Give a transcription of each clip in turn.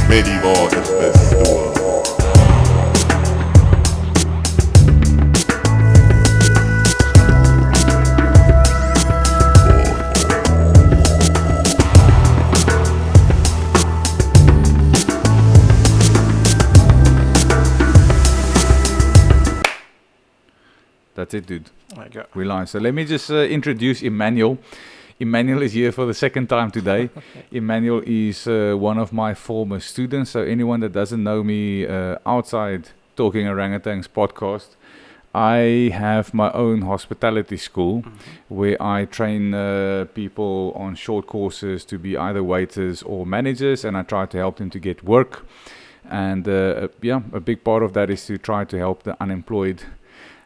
Medieval is best the world. That's it, dude. My God. We're live. So let me just introduce Emmanuel. Emmanuel is here for the second time today. Emmanuel is one of my former students. So anyone that doesn't know me outside Talking Orangutans podcast, I have my own hospitality school where I train people on short courses to be either waiters or managers, and I try to help them to get work. And a big part of that is to try to help the unemployed.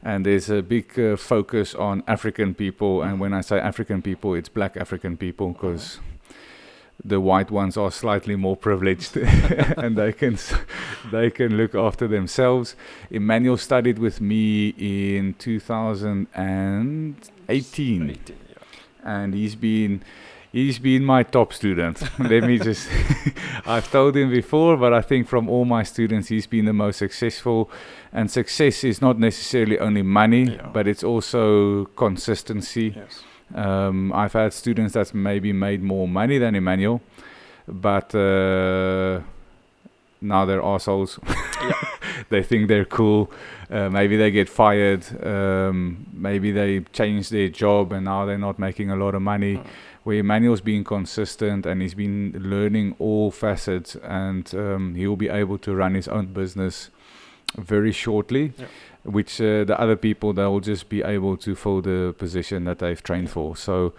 And there's a big focus on African people. And when I say African people, it's black African people, because the white ones are slightly more privileged and they can look after themselves. Emmanuel studied with me in 2018. And he's been my top student. Let me just, I've told him before, but I think from all my students, he's been the most successful. And success is not necessarily only money, but it's also consistency. Yes. I've had students that's maybe made more money than Emmanuel, but now they're assholes. They think they're cool. Maybe they get fired. Maybe they change their job and now they're not making a lot of money. Where Emmanuel's been consistent and he's been learning all facets, and he'll be able to run his own business very shortly, which the other people, they'll just be able to fill the position that they've trained for. So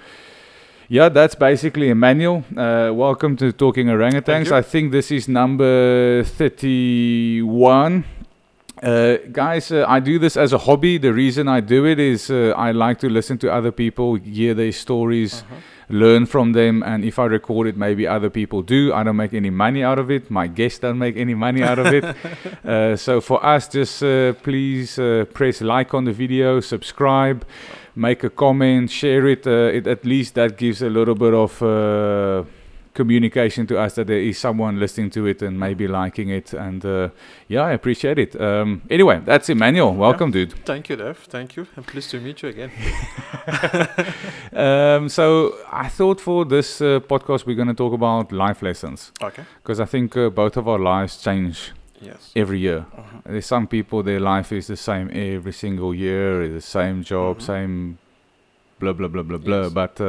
yeah, that's basically Emmanuel. Welcome to Talking Orangutans. I think this is number 31. Guys, I do this as a hobby. The reason I do it is I like to listen to other people, hear their stories, learn from them, and if I record it, maybe other people do. I don't make any money out of it. My guests don't make any money out of it. So for us, just please press like on the video, subscribe, make a comment, share it. At least that gives a little bit of communication to us that there is someone listening to it and maybe liking it. And I appreciate it. Anyway, that's Emmanuel. Welcome, dude. Thank you, Dev. Thank you. I'm pleased to meet you again. So I thought for this podcast, we're going to talk about life lessons. Okay. Because I think both of our lives change every year. There's some people, their life is the same every single year, the same job, same blah, blah, blah, blah, blah. But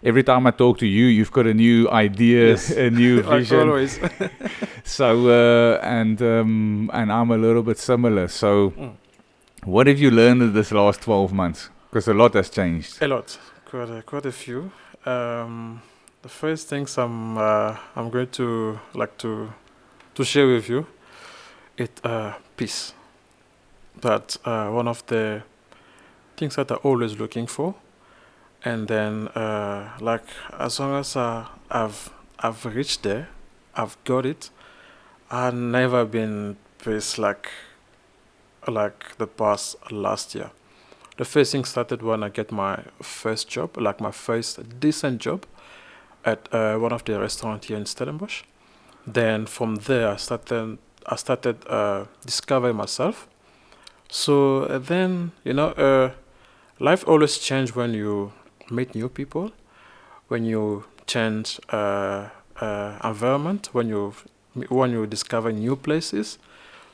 every time I talk to you, you've got a new idea, a new vision. Like always. So, and I'm a little bit similar. So, what have you learned in this last 12 months? Because a lot has changed. A lot, quite a few. The first things I'm going to like to share with you, it peace. That's one of the things that I'm always looking for. And then, like, as long as I've reached there, I've got it. I've never been pissed like the past last year. The first thing started when I get my first job, like my first decent job at one of the restaurants here in Stellenbosch. Then from there, I started discovering myself. So then, life always changes when you meet new people, when you change environment, when you discover new places.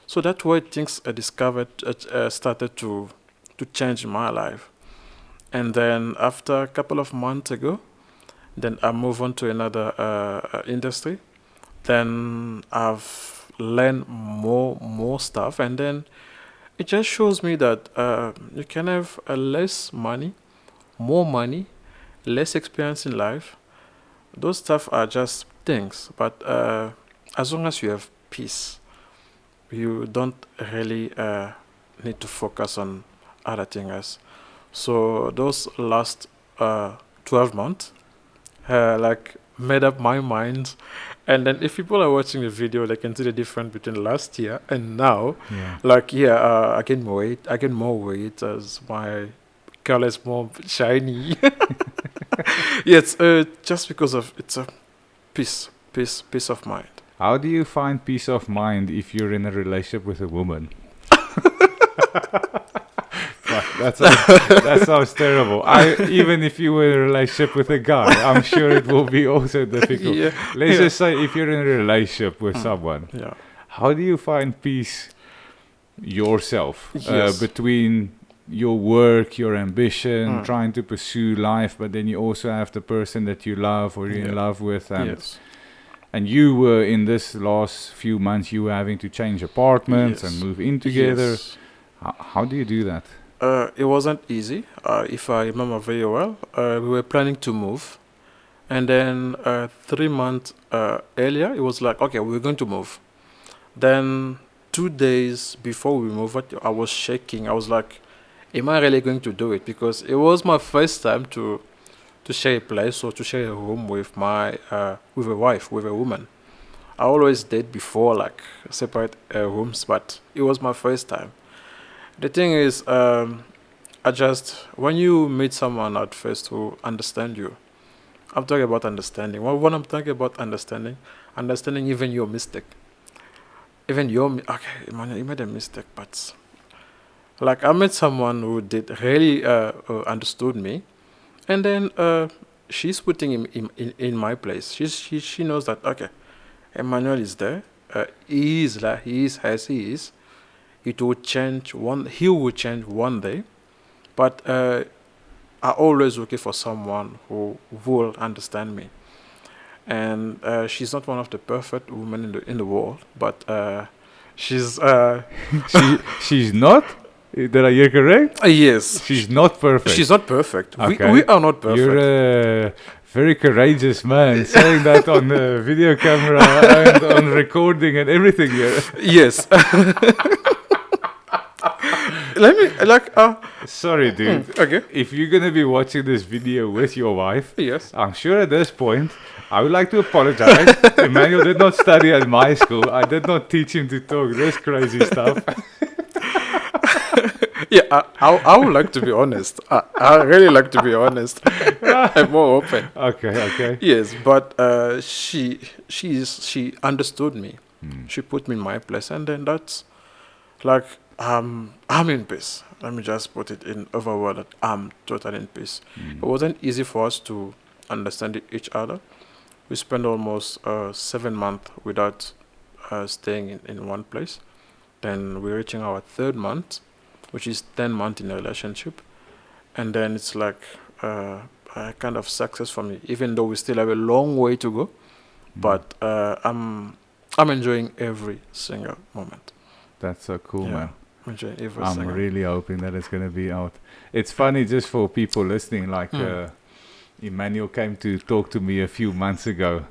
So that's why things started to change my life. And then after a couple of months ago, then I move on to another industry. Then I've learned more stuff, and then it just shows me that you can have less money, more money, less experience in life. Those stuff are just things, but as long as you have peace, you don't really need to focus on other things. So those last 12 months, made up my mind. And then if people are watching the video, they can see the difference between last year and now. I gain more weight as my color is more shiny. Yes, just because of it's a peace. peace of mind. How do you find peace of mind if you're in a relationship with a woman? That sounds terrible. Even if you were in a relationship with a guy, I'm sure it will be also difficult. Let's just say if you're in a relationship with someone, how do you find peace yourself between your work, your ambition, trying to pursue life, but then you also have the person that you love or you're in love with, and you were in this last few months, you were having to change apartments and move in together. How do you do that? It wasn't easy. If I remember very well, we were planning to move, and then 3 months earlier, it was like, okay, we're going to move. Then 2 days before we moved, I was shaking. I was like, am I really going to do it? Because it was my first time to share a place or to share a room with my with a wife, with a woman. I always did before, like separate rooms, but it was my first time. The thing is, when you meet someone at first who understand you, I'm talking about understanding. Well, when I'm talking about understanding even your mistake. Even okay, Emmanuel, you made a mistake, but like I met someone who did really understood me, and then she's putting him in my place. She knows that, okay, Emmanuel is there. He is like he is as he is. He will change one day, but I always looking for someone who will understand me. And she's not one of the perfect women in the world, but she's she's not. Did I hear correct? Yes. She's not perfect. She's not perfect. Okay. We are not perfect. You're a very courageous man, saying that on video camera and on recording and everything here. Yes. Let me Sorry, dude. Okay. If you're gonna be watching this video with your wife, yes, I'm sure at this point I would like to apologize. Emmanuel did not study at my school. I did not teach him to talk this crazy stuff. Yeah, I would like to be honest. I really like to be honest. I'm more open. Okay. Yes, but she understood me. She put me in my place, and then that's like I'm in peace. Let me just put it in overall that I'm totally in peace. It wasn't easy for us to understand each other. We spent almost 7 months without staying in one place. Then we're reaching our 3rd month, which is 10 months in a relationship. And then it's like a kind of success for me, even though we still have a long way to go. But I'm enjoying every single moment. That's so cool, man. I'm really hoping that it's going to be out. It's funny just for people listening, like Emmanuel came to talk to me a few months ago.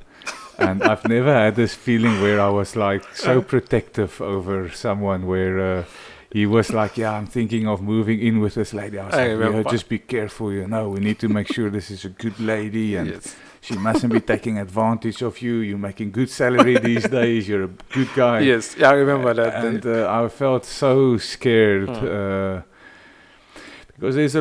And I've never had this feeling where I was like so protective over someone where he was like, yeah, I'm thinking of moving in with this lady. I was like, yeah, just be careful, we need to make sure this is a good lady and she mustn't be taking advantage of you. You're making good salary these days. You're a good guy. Yes, I remember that. And I felt so scared because there's a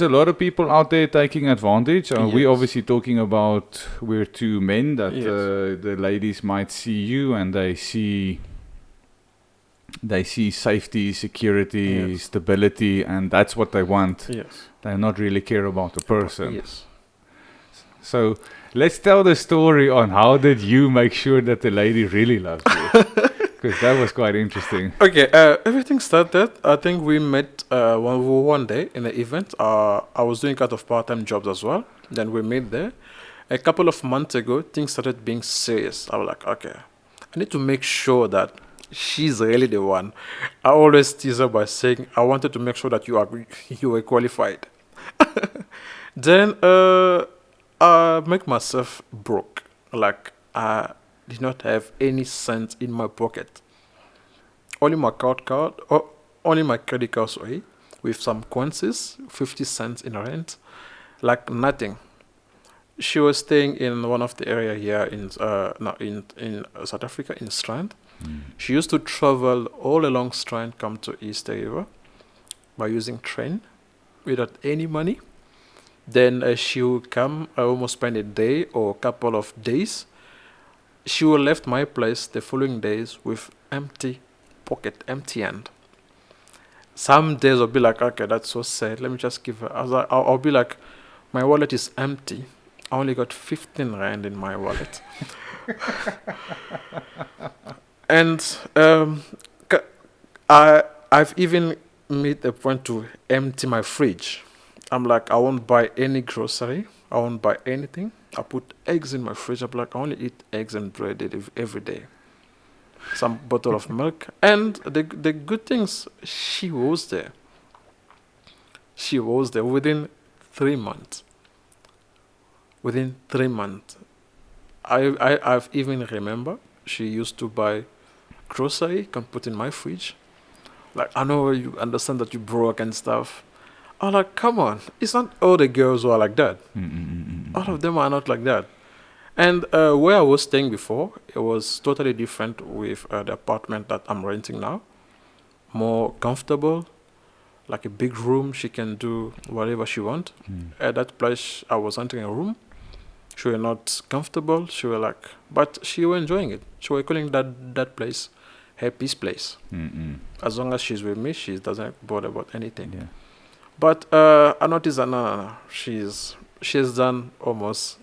lot of people out there taking advantage. We're obviously talking about we're two men that the ladies might see you and they see safety, security, stability, and that's what they want. Yes. They not really care about the person. Yes. So let's tell the story on how did you make sure that the lady really loves you? Because that was quite interesting. Okay, everything started, I think we met one day in an event. I was doing kind of part-time jobs as well. Then we met there. A couple of months ago, things started being serious. I was like, okay, I need to make sure that she's really the one. I always tease her by saying, I wanted to make sure that you were qualified. Then I make myself broke. Like I did not have any cents in my pocket. Only my only my credit card, with some coins, 50 cents in rent, like nothing. She was staying in one of the area here in South Africa, in Strand. She used to travel all along Strand, come to East River by using train without any money. Then she would come, almost spend a day or a couple of days she will left my place the following days with empty pocket, empty hand. Some days I'll be like, okay, that's so sad. Let me just give her. I'll be like, my wallet is empty. I only got 15 rand in my wallet. And I've even made a point to empty my fridge. I'm like, I won't buy any grocery. I won't buy anything. I put eggs in my fridge. I'm like, I only eat eggs and bread every day. Some bottle of milk. And the good things, she was there. She was there within 3 months. Within 3 months. I've even remember she used to buy grocery, can put in my fridge. Like, I know you understand that you broke and stuff. I'm like, come on. It's not all the girls who are like that. All of them are not like that. And where I was staying before, it was totally different with the apartment that I'm renting now. More comfortable, like a big room. She can do whatever she wants. At that place, I was renting a room. She was not comfortable. She was like, but she was enjoying it. She was calling that place her peace place. As long as she's with me, she doesn't bother about anything. Yeah. But I noticed that no. She's done almost,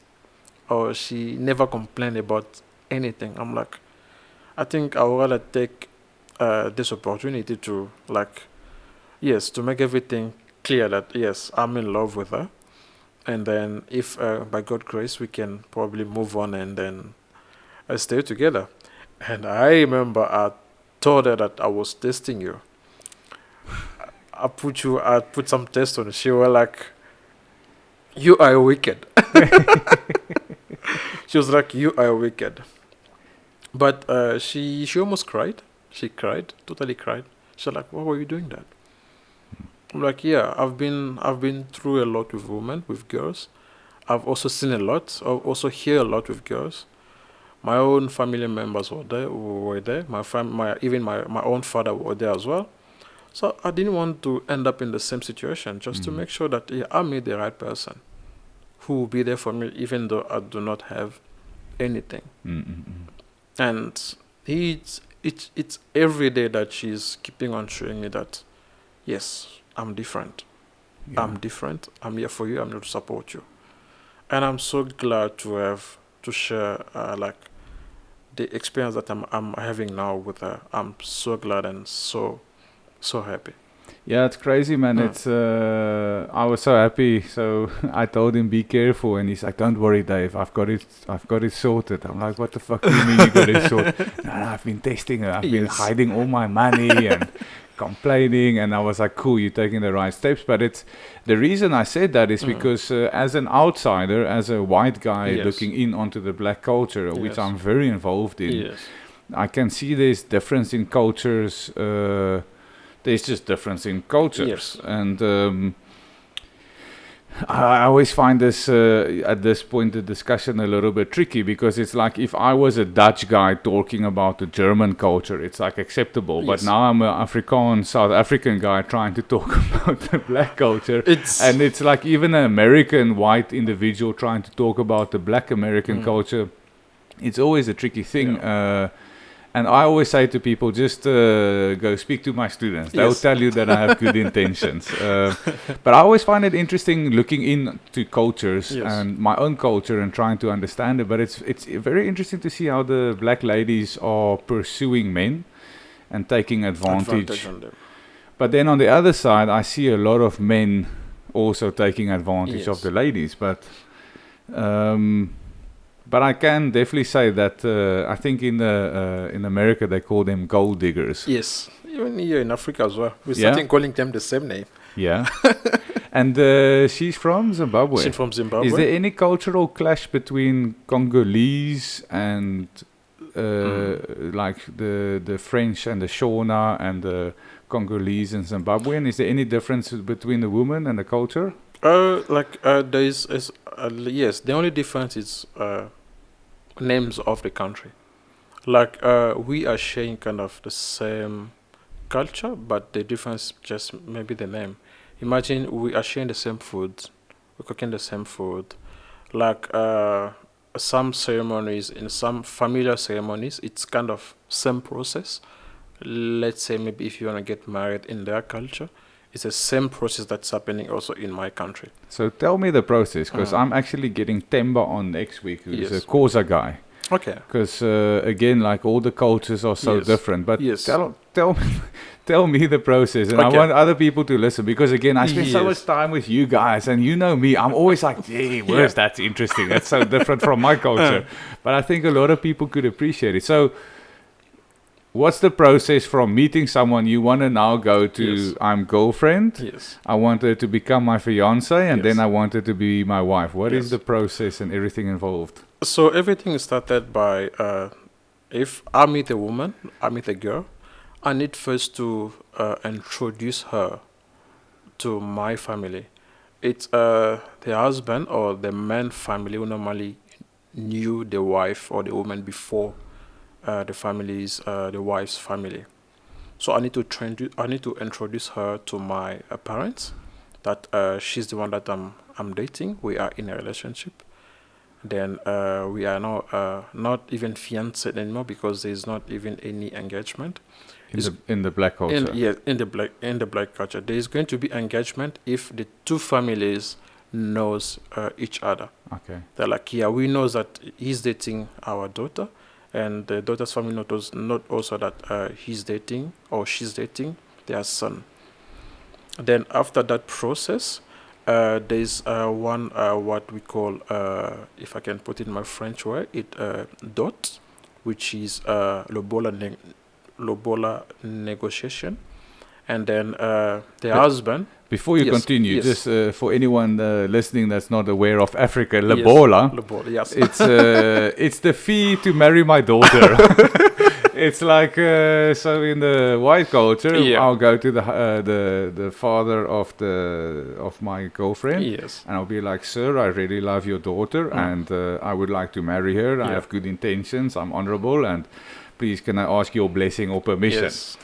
or she never complained about anything. I'm like, I think I would rather take this opportunity to to make everything clear that yes, I'm in love with her. And then if by God's grace we can probably move on and then stay together. And I remember I told her that I was testing you. I put some test on it. She was like, you are wicked. She was like, you are wicked. But she almost cried. She cried, totally cried. She was like, why were you doing that? I'm like, yeah, I've been through a lot with women, with girls. I've also seen a lot. I've also hear a lot with girls. My own family members were there. My own father were there as well. So I didn't want to end up in the same situation, just to make sure that I meet the right person who will be there for me, even though I do not have anything. And it's every day that she's keeping on showing me that, yes, I'm different. Yeah. I'm different. I'm here for you. I'm here to support you. And I'm so glad to share the experience that I'm having now with her. I'm so glad and so happy. Yeah, it's crazy, man. It's I was so happy. So I told him, be careful, and he's like, don't worry, Dave. I've got it sorted. I'm like, what the fuck do you mean you got it sorted? No, I've been testing her. I've been hiding all my money and complaining, and I was like, cool, you're taking the right steps. But it's the reason I said that is because as an outsider, as a white guy looking in onto the black culture, which I'm very involved in, I can see there's difference in cultures. There's just difference in cultures, and I always find this at this point the discussion a little bit tricky, because it's like if I was a Dutch guy talking about the German culture, it's like acceptable. But now I'm an Afrikaans, South African guy trying to talk about the black culture, and it's like even an American white individual trying to talk about the black American culture. It's always a tricky thing. And I always say to people, just go speak to my students. They'll tell you that I have good intentions. But I always find it interesting looking into cultures and my own culture and trying to understand it. But it's very interesting to see how the black ladies are pursuing men and taking advantage on them. But then on the other side, I see a lot of men also taking advantage of the ladies. But I can definitely say that I think in America they call them gold diggers. Yes, even here in Africa as well. We're starting calling them the same name. Yeah. And she's from Zimbabwe. She's from Zimbabwe. Is there any cultural clash between Congolese and like the French and the Shona and the Congolese and Zimbabwean? Is there any difference between the woman and the culture? There is yes. The only difference is names of the country. Like we are sharing kind of the same culture, but the difference just maybe the name. Imagine we are sharing the same food, we're cooking the same food. Like some ceremonies, in some familiar ceremonies, it's kind of same process. Let's say maybe if you want to get married in their culture, it's the same process that's happening also in my country. So tell me the process, because I'm actually getting Temba on next week, who's a Yes. Xhosa guy. Okay. Because again, like all the cultures are so Yes. different. But Yes. tell me the process, and I Okay. want other people to listen, because again, I spend so Yes. much time with you guys, and you know me, I'm always like, "Gee, where's that's interesting? That's so different from my culture." But I think a lot of people could appreciate it. So, what's the process from meeting someone you want to now go to? Yes. I'm girlfriend. Yes. I want her to become my fiance, and Yes. then I want her to be my wife. What is Yes. the process and everything involved? So everything started by if I meet a woman, I meet a girl, I need first to introduce her to my family. It's the husband or the man family who normally knew the wife or the woman before the wife's family. So I need to introduce her to my parents. That she's the one that I'm dating. We are in a relationship. Then we are now not even fiancé anymore because there is not even any engagement. In the black culture. In the black culture, there is going to be engagement if the two families knows each other. Okay. They're like, yeah, we know that he's dating our daughter, and the daughter's family not also that he's dating or she's dating their son. Then after that process, there's one what we call, if I can put it in my French way, dot, which is lobola negotiation, and then the husband. Before you Yes, continue, yes. just for anyone listening that's not aware of Africa, Yes, lobola, lobola, yes. it's the fee to marry my daughter. It's like so in the white culture, Yeah. I'll go to the father of my girlfriend, Yes. and I'll be like, "Sir, I really love your daughter, and I would like to marry her. I Yeah. have good intentions. I'm honorable, and please, can I ask your blessing or permission?" Yes.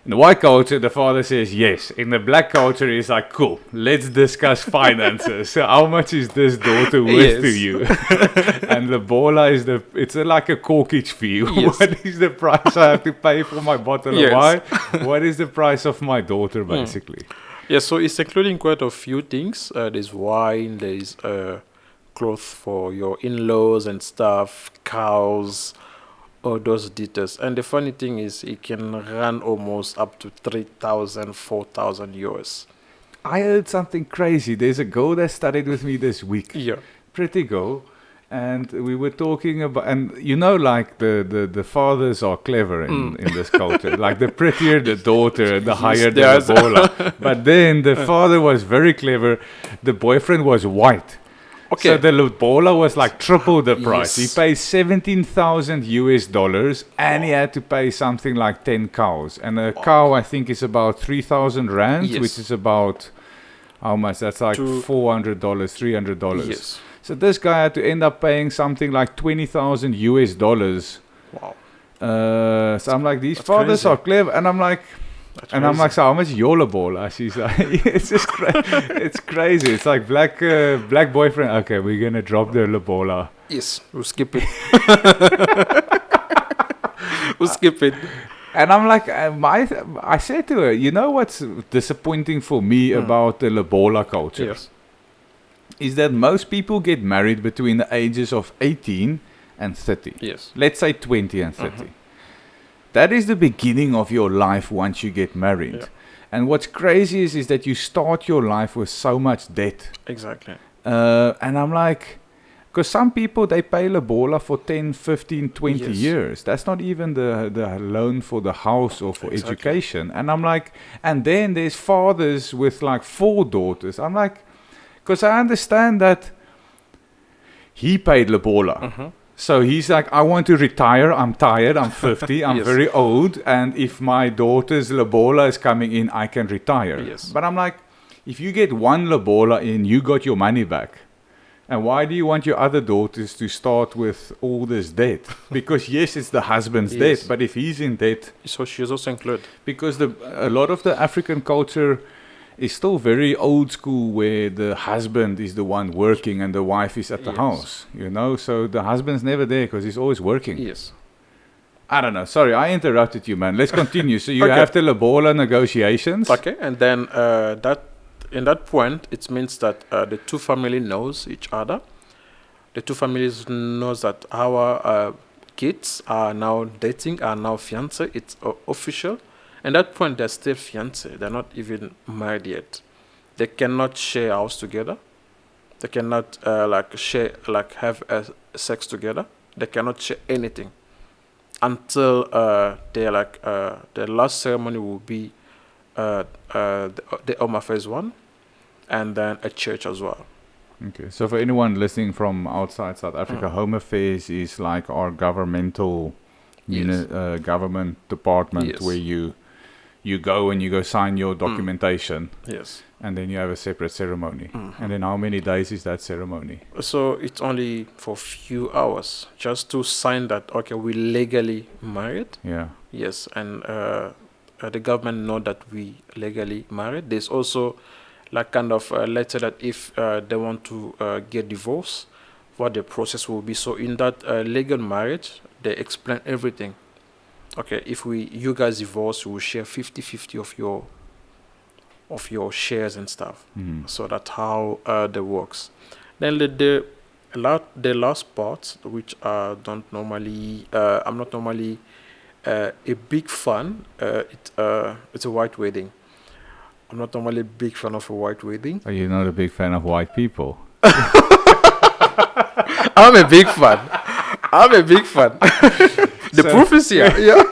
In the white culture, the father says yes. In the black culture, he's like, "Cool, let's discuss finances. So how much is this daughter worth to Yes. you?" And the bola is it's like a corkage fee. Yes. What is the price I have to pay for my bottle Yes. of wine? What is the price of my daughter, basically? Yeah, so it's including quite a few things. There's wine, there's clothes for your in-laws and stuff, cows, all those details. And the funny thing is, it can run almost up to 3,000, 4,000 euros. I heard something crazy. There's a girl that studied with me this week. Yeah. Pretty girl. And we were talking about, and you know, like the fathers are clever in this culture. Like the prettier the daughter, the higher the Yes. lobola. But then the father was very clever. The boyfriend was white. Okay. So the lobola was like triple the price. Yes. He paid $17,000 and he had to pay something like 10 cows. And a cow, I think, is about 3,000 rands, Yes. which is about, how much? That's like $400, $300. Yes. So this guy had to end up paying something like $20,000. Wow. So I'm like, these That's fathers crazy. are clever. And I'm like, I'm like, so how much is your lobola? She's like, it's just it's crazy. It's like black boyfriend. Okay, we're gonna drop the lobola. Yes, we'll skip it. We'll skip it. And I'm like, I said to her, you know what's disappointing for me about the lobola culture? Yes. Is that most people get married between the ages of 18 and 30. Yes. Let's say 20 and 30. That is the beginning of your life once you get married. Yeah. And what's crazy is that you start your life with so much debt. Exactly. And I'm like, because some people, they pay lobola for 10, 15, 20 Yes. years. That's not even the loan for the house or for Exactly. education. And I'm like, and then there's fathers with like 4 daughters. I'm like, because I understand that he paid lobola. So he's like, I want to retire. I'm tired. I'm 50. I'm Yes. very old. And if my daughter's lobola is coming in, I can retire. Yes. But I'm like, if you get one lobola in, you got your money back. And why do you want your other daughters to start with all this debt? Because yes, it's the husband's Yes. debt. But if he's in debt, So she's also included. because a lot of the African culture it's still very old school where the husband is the one working and the wife is at the house, you know? So the husband's never there because he's always working. Yes. I don't know. Sorry, I interrupted you, man. Let's continue. So you have the Lobola negotiations. Okay, and then in that point, it means that the two families knows each other. The two families knows that our kids are now dating, are now fiancé. It's official. And that point, they're still fiancé. They're not even married yet. They cannot share a house together. They cannot have sex together. They cannot share anything until the last ceremony will be the Oma phase 1, and then a church as well. Okay, so for anyone listening from outside South Africa, Home Affairs is like our governmental government department where you go and you go sign your documentation. Yes. And then you have a separate ceremony. And then how many days is that ceremony? So it's only for a few hours just to sign that, okay, we legally married. Yeah. Yes, and the government know that we legally married. There's also like kind of a letter that if they want to get divorced, what the process will be. So in that legal marriage, they explain everything. Okay, if you guys divorce, we will share 50-50 of your shares and stuff. So that's how that works. Then the last part, which I'm not normally a big fan. It's a white wedding. I'm not normally a big fan of a white wedding. Are you not a big fan of white people? I'm a big fan. The proof is here. Yeah.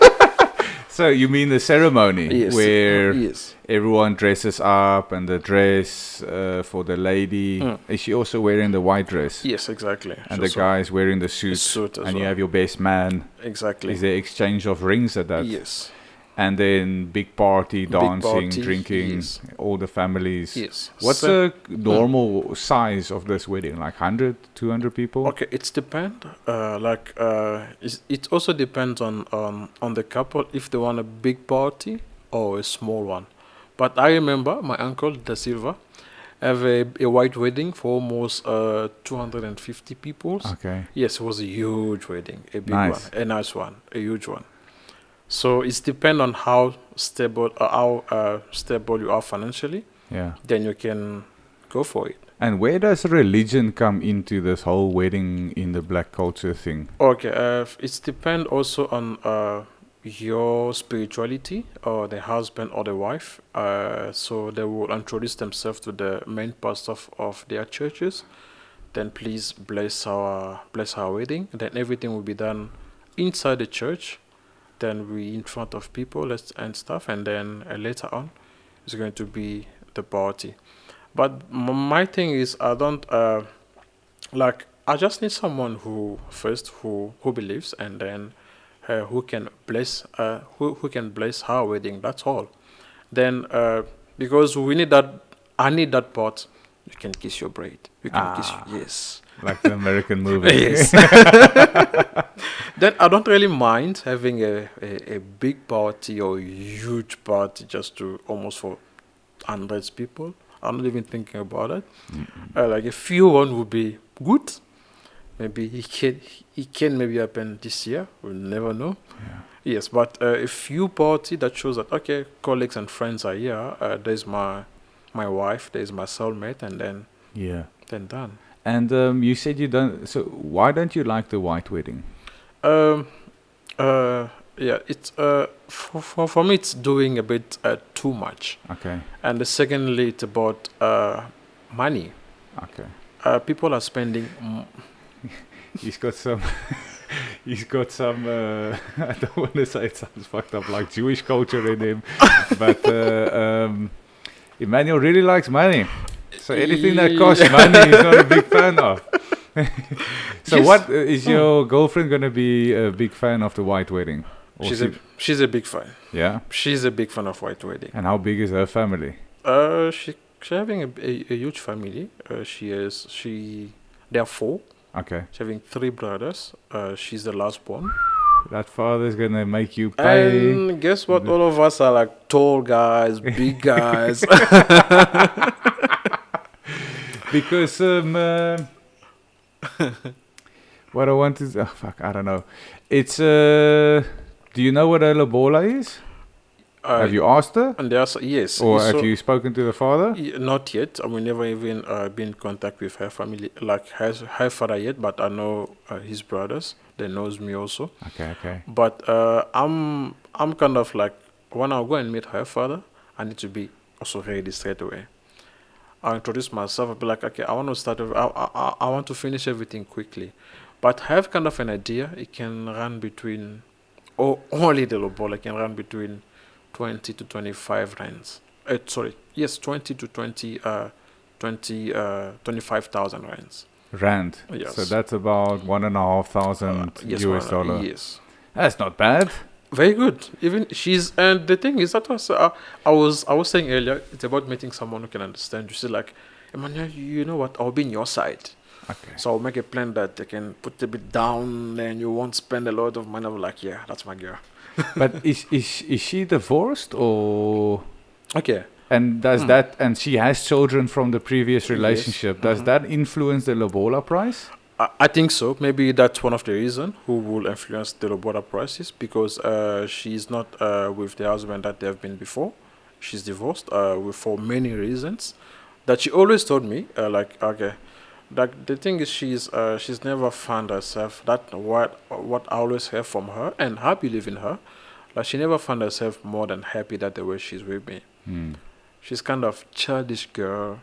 So you mean the ceremony where yes. everyone dresses up and the dress for the lady. Is she also wearing the white dress? Yes, exactly. And the guy is wearing the suit and you have your best man. Exactly. Is there exchange of rings at that? Yes. And then big party, dancing, drinking, all the families. Yes. What's the normal size of this wedding? Like 100, 200 people? Okay, it depends. It also depends on the couple if they want a big party or a small one. But I remember my uncle Da Silva have a white wedding for almost 250 people. Okay. Yes, it was a huge wedding, a big one, a nice one, a huge one. So it depends on how stable you are financially. Yeah. Then you can go for it. And where does religion come into this whole wedding in the black culture thing? Okay, it depends also on your spirituality or the husband or the wife. So they will introduce themselves to the main pastor of their churches. Then please bless our wedding. Then everything will be done inside the church. Then we in front of people and stuff, and then later on it's going to be the party. But my thing is I don't I just need someone who believes, and then who can bless her wedding. That's all. Then because I need that part. You can kiss your bride. You can kiss. Yes. Like the American movie. Yes. Then I don't really mind having a big party or a huge party just to almost for hundreds people. I'm not even thinking about it. Like a few one would be good. Maybe it can maybe happen this year. We'll never know. Yeah. Yes, but a few party that shows that okay, colleagues and friends are here. There's my wife. There's my soulmate, and then then done. And you said you don't. So why don't you like the white wedding? It's for me it's doing a bit too much. Okay. And secondly, it's about money. Okay. People are spending. He's got some. He's got some. I don't want to say it sounds fucked up, like Jewish culture in him, but Emmanuel really likes money. So anything that costs money, he's not a big fan of. So yes. What is your girlfriend gonna be a big fan of the white wedding? Or she's a big fan. Yeah. She's a big fan of white wedding. And how big is her family? She's having a huge family. They are 4. Okay. She's having 3 brothers. She's the last born. that father's gonna make you pay. And guess what? All of us are like tall guys, big guys. Because what I want is I don't know. It's do you know what a lobola is? Have you asked her? And there's yes. Or have you spoken to the father? Not yet. I mean, never even been in contact with her family, like her father yet. But I know his brothers. They knows me also. Okay. But I'm kind of like, when I go and meet her father, I need to be also ready straight away. I'll introduce myself. I'll be like, okay, I want to start. I want to finish everything quickly, but I have kind of an idea. It can run between, or only the lobola can run between 20 to 25 rands. 20 to 25,000 rands. Rand. Yes. So that's about $1,500 US dollar. Yes. That's not bad. Very good. Even and the thing is that I was saying earlier, it's about meeting someone who can understand. You see, like, Emmanuel, you know what? I'll be in your side. Okay. So I'll make a plan that they can put a bit down, and you won't spend a lot of money. I'm like, yeah, that's my girl. But is she divorced or? Okay. And does that, and she has children from the previous relationship, Yes. does that influence the lobola price? I think so. Maybe that's one of the reasons who will influence the lobola prices, because she's not with the husband that they've been before. She's divorced for many reasons that she always told me. Like, okay, like the thing is, she's never found herself. That what I always hear from her, and I believe in her. Like, she never found herself more than happy that the way she's with me. She's kind of childish girl,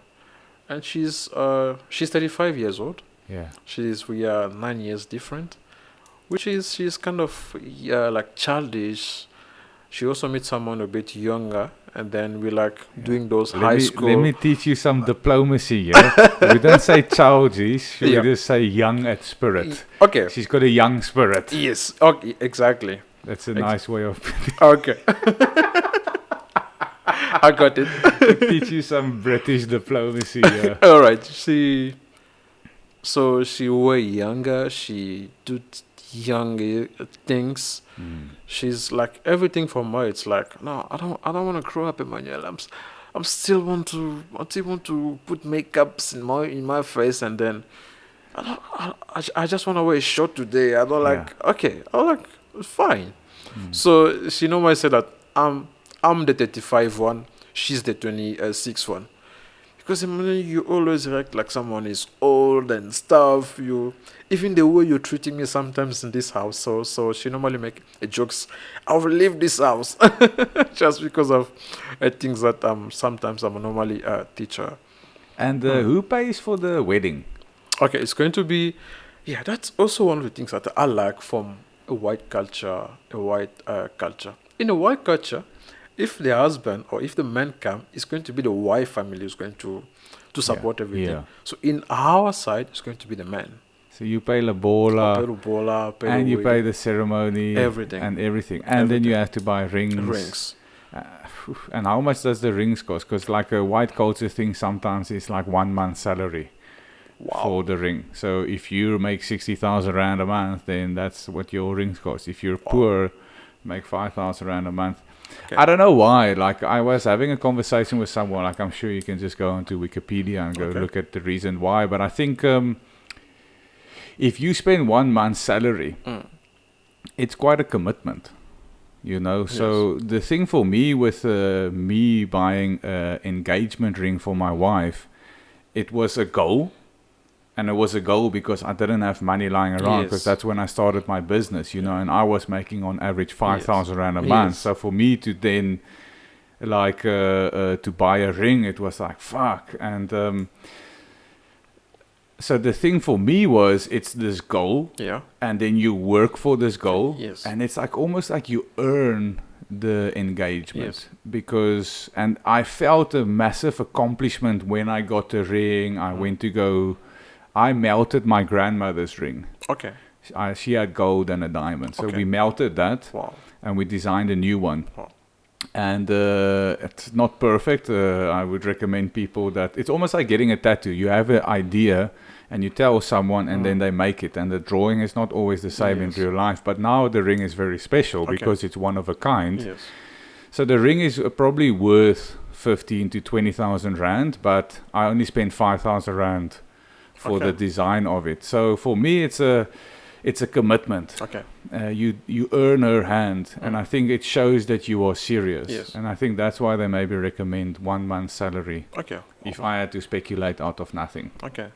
and she's 35 years old. Yeah. We are 9 years different, which is she's kind of like childish. She also meets someone a bit younger, and then we like doing those high school. Let me teach you some diplomacy. Yeah, we don't say childish. We just say young at spirit. Okay. She's got a young spirit. Yes. Okay. Exactly. That's a nice way of. Okay. I got it. Teach you some British diplomacy. Yeah. All right. So she way younger. She do young things. She's like everything from her. It's like, no, I don't want to grow up, Emmanuel. I'm still want to put makeups in my face, and then I just want to wear a short today. I don't like. Okay, I like fine. So she normally said that I'm the 35 one. She's the 26 one. Because you always act like someone is old and stuff. Even the way you're treating me sometimes in this house. So she normally make jokes. I'll leave this house just because of things that sometimes I'm normally teach her. And who pays for the wedding? Okay, it's going to be, that's also one of the things that I like from a white culture. In a white culture, if the husband or if the man come, it's going to be the wife family who's going to support everything. Yeah. So in our side, it's going to be the man. So you pay lobola, and you pay the ceremony, everything. And then you have to buy rings. And how much does the rings cost? Because like a white culture thing, sometimes it's like 1 month's salary. Wow. For the ring. So if you make 60,000 rand a month, then that's what your rings cost. If you're poor, make 5,000 rand a month. Okay. I don't know why. Like, I was having a conversation with someone. Like, I'm sure you can just go onto Wikipedia and go look at the reason why. But I think if you spend 1 month's salary, it's quite a commitment. You know. Yes. So the thing for me with me buying an engagement ring for my wife, it was a goal. And it was a goal because I didn't have money lying around, because that's when I started my business, you know, and I was making on average 5,000 rand a month. So for me to then like to buy a ring, it was like, fuck. And so the thing for me was, it's this goal, and then you work for this goal, and it's like almost like you earn the engagement, because, and I felt a massive accomplishment when I got the ring. I melted my grandmother's ring. Okay. She had gold and a diamond. So we melted that, and we designed a new one. Wow. And it's not perfect. I would recommend people that it's almost like getting a tattoo. You have an idea, and you tell someone, and then they make it, and the drawing is not always the same in real life. But now the ring is very special because it's one of a kind. Yes. So the ring is probably worth 15 to 20,000 rand, but I only spent 5,000 rand for the design of it. So for me, it's a commitment. Okay. You earn her hand, and I think it shows that you are serious. Yes. And I think that's why they maybe recommend 1 month's salary. Okay. If I had to speculate out of nothing. Okay.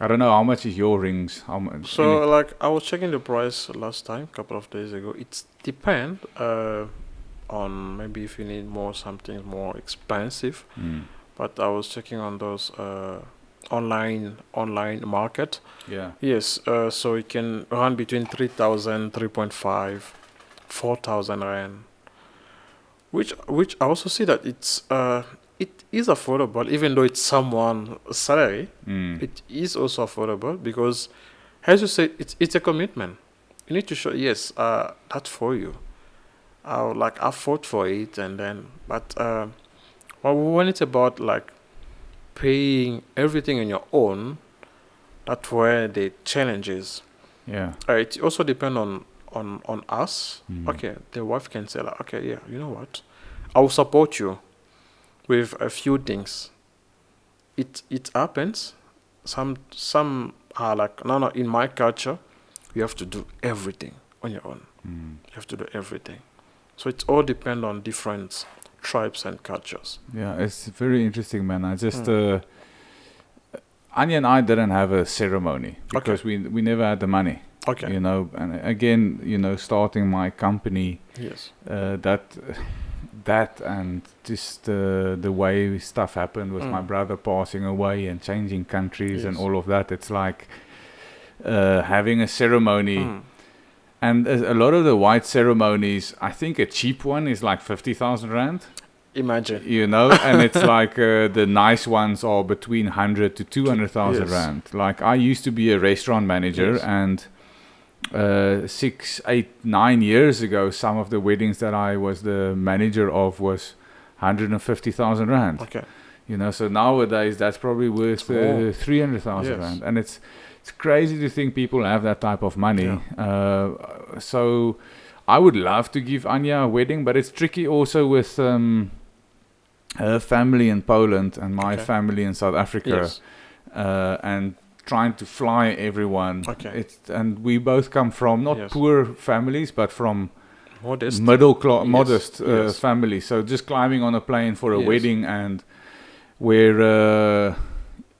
I don't know how much is your rings. How much? So like I was checking the price last time, a couple of days ago. It depends on maybe if you need something more expensive. But I was checking on those online market. Yeah. Yes. So it can run between 3,000, 3.5, 4,000 rand. Which I also see that it is affordable, even though it's someone's salary. It is also affordable because, as you say, it's a commitment. You need to show, yes, that's for you. I fought for it, and then, but when it's about like paying everything on your own, that's where the challenge is. Yeah. It also depends on us. Okay, the wife can say like, okay, yeah, you know what, I will support you with a few things. It happens. Some are like, no, in my culture, you have to do everything on your own. You have to do everything. So it all depends on different tribes and cultures. Yeah, it's very interesting, man. I just Anya and I didn't have a ceremony because we never had the money. Okay. You know, and again, you know, starting my company. Yes. That and just the way stuff happened with my brother passing away and changing countries and all of that. It's like having a ceremony. And a lot of the white ceremonies, I think a cheap one is like 50,000 rand. Imagine. You know, and it's like the nice ones are between 100 to 200,000 rand. Like I used to be a restaurant manager, and 6, 8, 9 years ago, some of the weddings that I was the manager of was 150,000 rand. Okay. You know, so nowadays that's probably worth 300,000 rand, and it's crazy to think people have that type of money. So I would love to give Anya a wedding, but it's tricky also with her family in Poland and my family in South Africa, and trying to fly everyone. And we both come from not poor families, but from middle class, modest families. So just climbing on a plane for a wedding, and where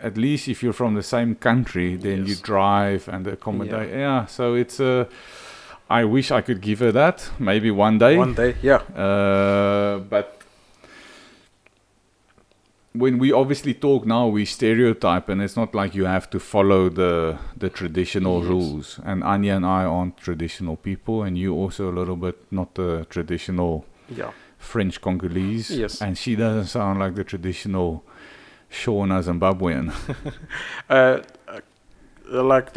at least if you're from the same country, then you drive and accommodate. Yeah, so it's I wish I could give her that, maybe one day. One day, but when we obviously talk now, we stereotype, and it's not like you have to follow the traditional rules. And Anya and I aren't traditional people, and you also a little bit not the traditional French Congolese. Yes. And she doesn't sound like the traditional Shona Zimbabwean. Like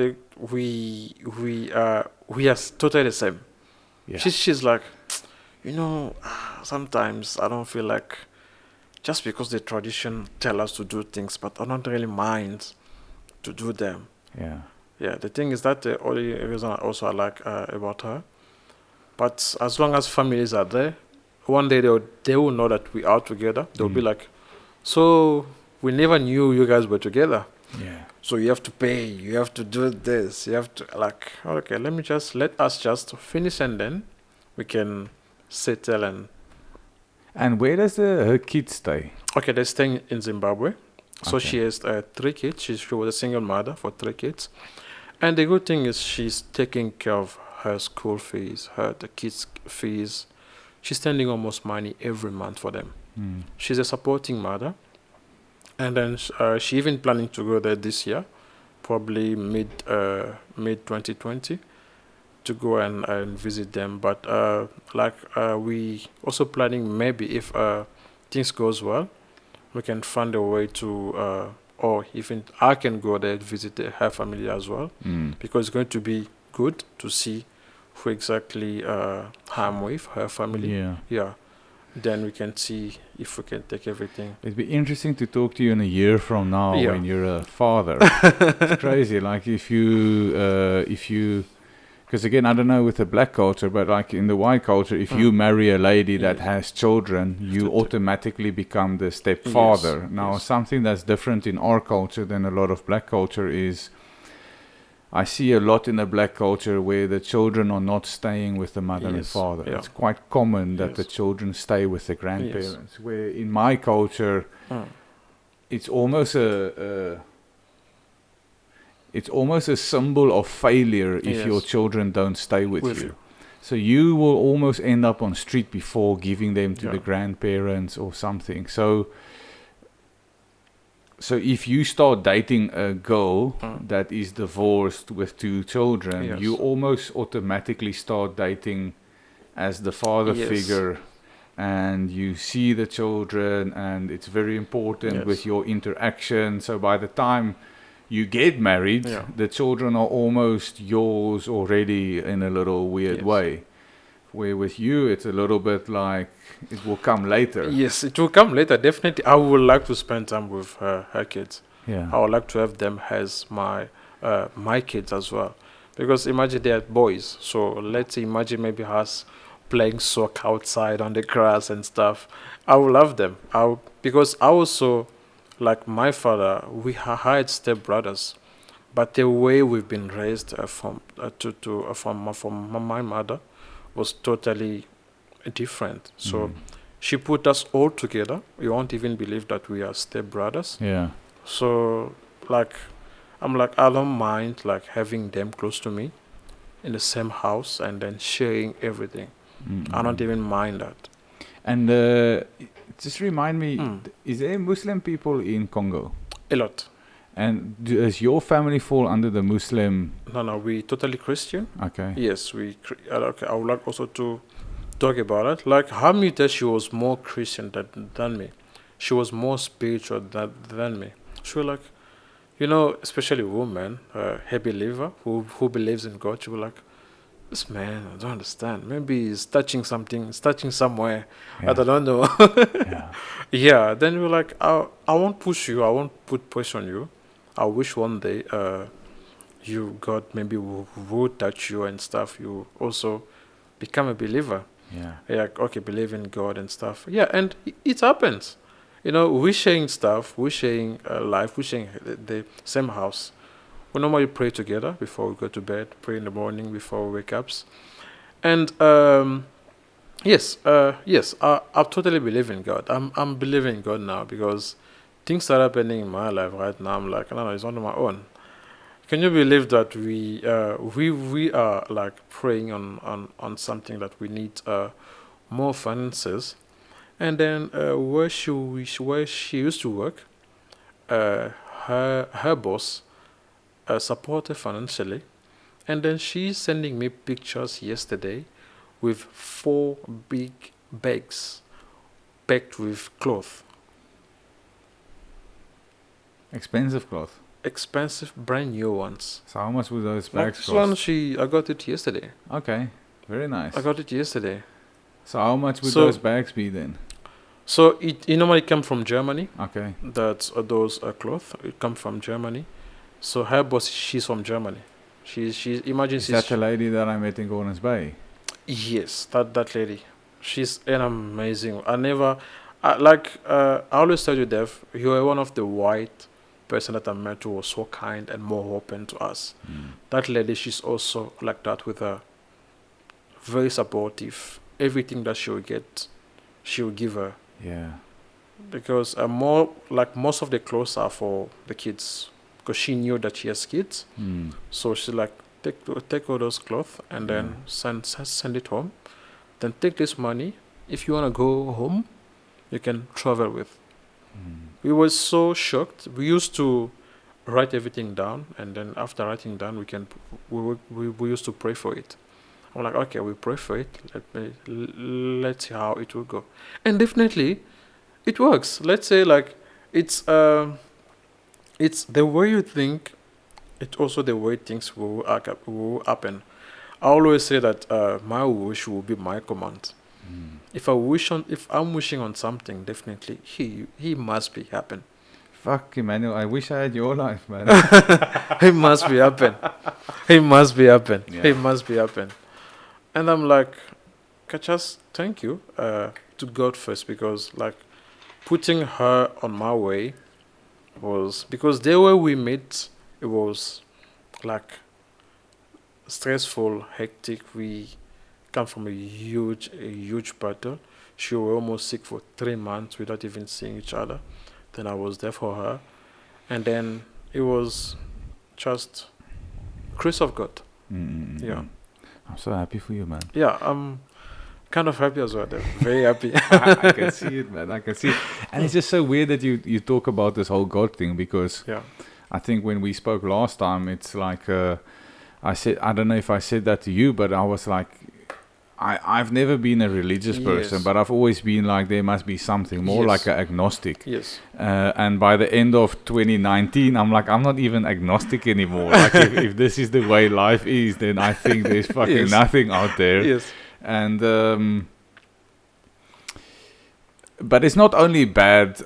we are totally the same. Yeah. She's like, you know, sometimes I don't feel like, just because the tradition tell us to do things, but I don't really mind to do them. Yeah. Yeah. The thing is that the only reason also I like about her. But as long as families are there, one day they will know that we are together. They'll be like, so we never knew you guys were together. Yeah. So you have to pay. You have to do this. You have to like, okay, let us just finish, and then we can settle. And where does her kids stay? Okay, they're staying in Zimbabwe. So she has 3 kids. She was a single mother for 3 kids. And the good thing is she's taking care of her school fees, the kids' fees. She's sending almost money every month for them. She's a supporting mother. And then she even planning to go there this year, probably mid 2020. To go and visit them, but we also planning, maybe if things goes well, we can find a way to or even I can go there visit her family as well, because it's going to be good to see who exactly I'm with, her family. Then we can see if we can take everything. It'd be interesting to talk to you in a year from now Yeah. when you're a father. It's crazy. Like if you, because again, I don't know with the black culture, but like in the white culture, if you marry a lady that has children, you automatically become the stepfather. Yes, Now, yes. something that's different in our culture than a lot of black culture is, I see a lot in the black culture where the children are not staying with the mother and Yes, father. yeah. It's quite common that the Yes. children stay with the grandparents. Where in my culture, it's almost a symbol of failure if your Yes. children don't stay with With you. you. So you will almost end up on street before giving them to Yeah. the grandparents or something. So if you start dating a girl that is divorced with 2 children, Yes. you almost automatically start dating as the father Yes. figure, and you see the children, and it's very important with Yes. your interaction. So by the time you get married, Yeah. the children are almost yours already in a little weird Yes. way. Where with you, it's a little bit like it will come later. Yes, it will come later. Definitely, I would like to spend time with her kids. Yeah. I would like to have them as my kids as well. Because imagine they are boys. So let's imagine maybe us playing soccer outside on the grass and stuff. I will love them. Because I also, like my father, we had stepbrothers. But the way we've been raised from my mother was totally different. So she put us all together. You won't even believe that we are stepbrothers. Yeah. So like I don't mind like having them close to me in the same house and then sharing everything. I don't even mind that. And just remind me, is there Muslim people in Congo? A lot. And does your family fall under the Muslim? No, we totally Christian. Okay. Yes, okay, I would like also to talk about it. Like Hamita, she was more Christian than me. She was more spiritual than me. She was like, especially women, a believer who believes in God. She was like, this man, I don't understand. Maybe he's touching something, he's touching somewhere. Yeah. I don't know. Yeah. Yeah. Then we're like, I won't push you. I won't put pressure on you. I wish one day, God maybe will touch you and stuff. You also become a believer. Yeah. Yeah, okay, believe in God and stuff. Yeah, and it happens. We're sharing stuff, we're sharing life, we're sharing the same house. We normally pray together before we go to bed, pray in the morning before we wake up. And yes, I totally believe in God. I'm believing in God now because things are happening in my life right now. I'm like, no, it's not on my own. Can you believe that we are like praying on something that we need more finances, and then where she used to work, her boss support her financially, and then she's sending me pictures yesterday with 4 big bags packed with cloth. Expensive cloth. Expensive, brand new ones. So how much would those bags This cost? one, I got it yesterday. Okay, very nice. I got it yesterday. So how much would So- those bags be then? So it normally come from Germany. Okay. That's those cloth. It come from Germany. So her boss, she's from Germany. She's imagine Is she's that the lady that I met in Gordons Bay? yes, that lady. She's an amazing. I always tell you, Dev, you are one of the white person that I met who was so kind and more open to us. That lady, she's also like that with her. Very supportive. Everything that she will get, she will give her. Yeah. Because more like most of the clothes are for the kids. Because she knew that she has kids, so she like take all those clothes and then send it home. Then take this money. If you wanna go home, you can travel with. We were so shocked. We used to write everything down, and then after writing down, we used to pray for it. I'm like, okay, we pray for it. Let's see how it will go, and definitely, it works. Let's say like it's the way you think. It's also the way things will happen. I always say that my wish will be my command. if I'm wishing on something, definitely he must be happen. Fuck, Emmanuel, I wish I had your life, man. He must be happen. He must be happen. Yeah. He must be happen. And I'm like, Kachas, thank you to God first, because like putting her on my way was because the way we met, it was like stressful, hectic. We come from a huge battle. She was almost sick for 3 months without even seeing each other. Then I was there for her, and then it was just grace of God. Mm-hmm. Yeah. I'm so happy for you, man. Yeah, I'm kind of happy as well. Though. Very happy. I can see it, man. I can see it. And it's just so weird that you talk about this whole God thing, because Yeah. I think when we spoke last time, it's like I don't know if I said that to you, but I was like, I've never been a religious person, Yes. but I've always been like, there must be something more, Yes. like an agnostic. Yes. And by the end of 2019, I'm like, I'm not even agnostic anymore. Like, if this is the way life is, then I think there's fucking Yes. nothing out there. Yes. And but it's not only bad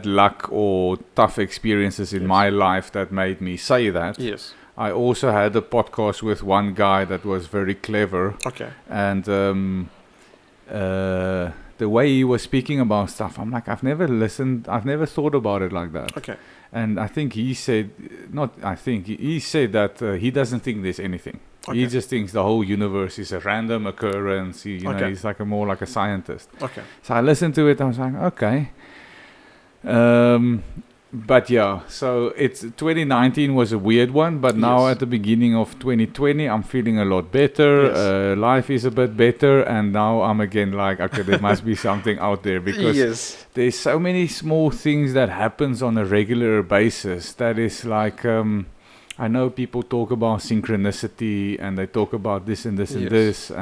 luck or tough experiences in Yes. my life that made me say that. Yes. I also had a podcast with one guy that was very clever, Okay. and the way he was speaking about stuff, I'm like, I've never thought about it like that. Okay. And I think he said, he said that he doesn't think there's anything. Okay. He just thinks the whole universe is a random occurrence. Okay. He's like more like a scientist. Okay. So I listened to it. I was like, okay. But yeah, so 2019 was a weird one. But now Yes. at the beginning of 2020, I'm feeling a lot better. Yes. Life is a bit better, and now I'm again like, okay, there must be something out there, because Yes. there's so many small things that happens on a regular basis that is like, I know people talk about synchronicity, and they talk about this and this and Yes. this,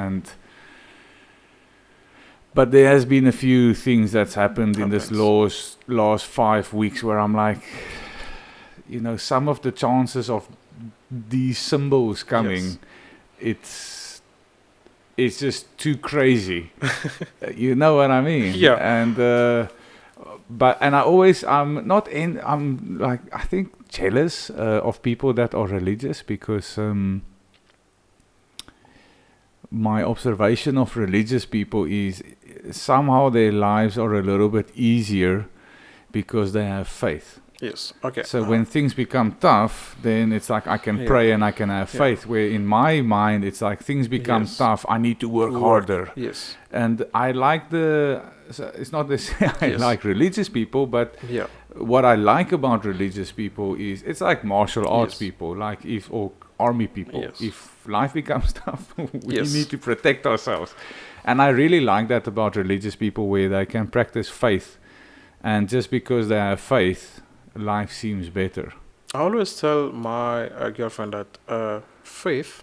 but there has been a few things that's happened in this last 5 weeks where I'm like, some of the chances of these symbols coming, Yes. it's just too crazy. You know what I mean? Yeah. And I'm like, I think jealous of people that are religious, because my observation of religious people is somehow their lives are a little bit easier because they have faith. Yes. Okay. So when things become tough, then it's like I can pray and I can have faith. Where in my mind, it's like things become tough, I need to work harder. Yes. And I like it's not to say I like religious people, but Yeah. what I like about religious people is it's like martial arts people, like or army people. Yes. If life becomes tough, we Yes. need to protect ourselves. And I really like that about religious people, where they can practice faith. And just because they have faith, life seems better. I always tell my girlfriend that faith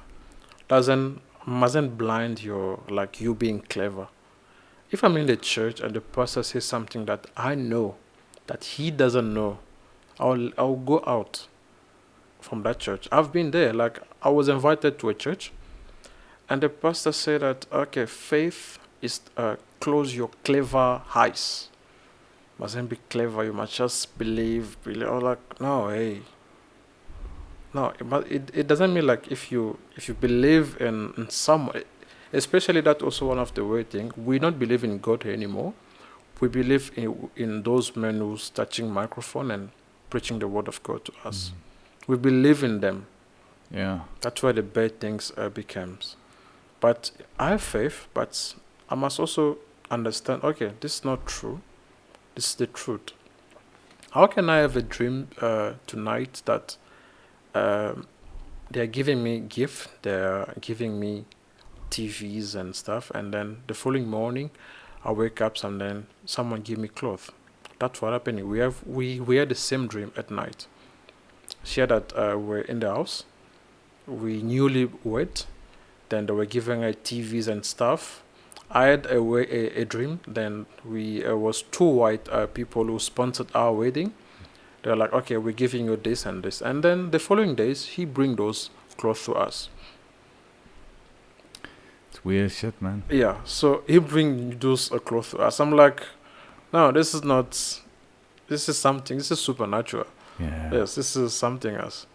mustn't blind you being clever. If I'm in the church and the pastor says something that I know that he doesn't know, I'll go out from that church. I've been there. Like, I was invited to a church, and the pastor said that, okay, faith is close your clever eyes. Mustn't be clever. You must just believe. I was like, no, hey. No, it doesn't mean like if you believe in some, especially that also one of the weird thing. We don't believe in God anymore. We believe in those men who's touching microphone and preaching the word of God to us. We believe in them. Yeah. That's where the bad things becomes. But I have faith, but I must also understand, okay, this is not true. This is the truth. How can I have a dream tonight that they're giving me gift, they're giving me TVs and stuff, and then the following morning I wake up and then someone give me clothes? That's what happened. We had the same dream at night. She had that we're in the house. We newly wed. Then they were giving her TVs and stuff. I had a dream. Then we was two white people who sponsored our wedding. They were like, okay, we're giving you this and this. And then the following days, he bring those clothes to us. It's weird shit, man. Yeah, so he bring those close to us. I'm like, no, this is not. This is something. This is supernatural. Yeah. Yes, this is something else.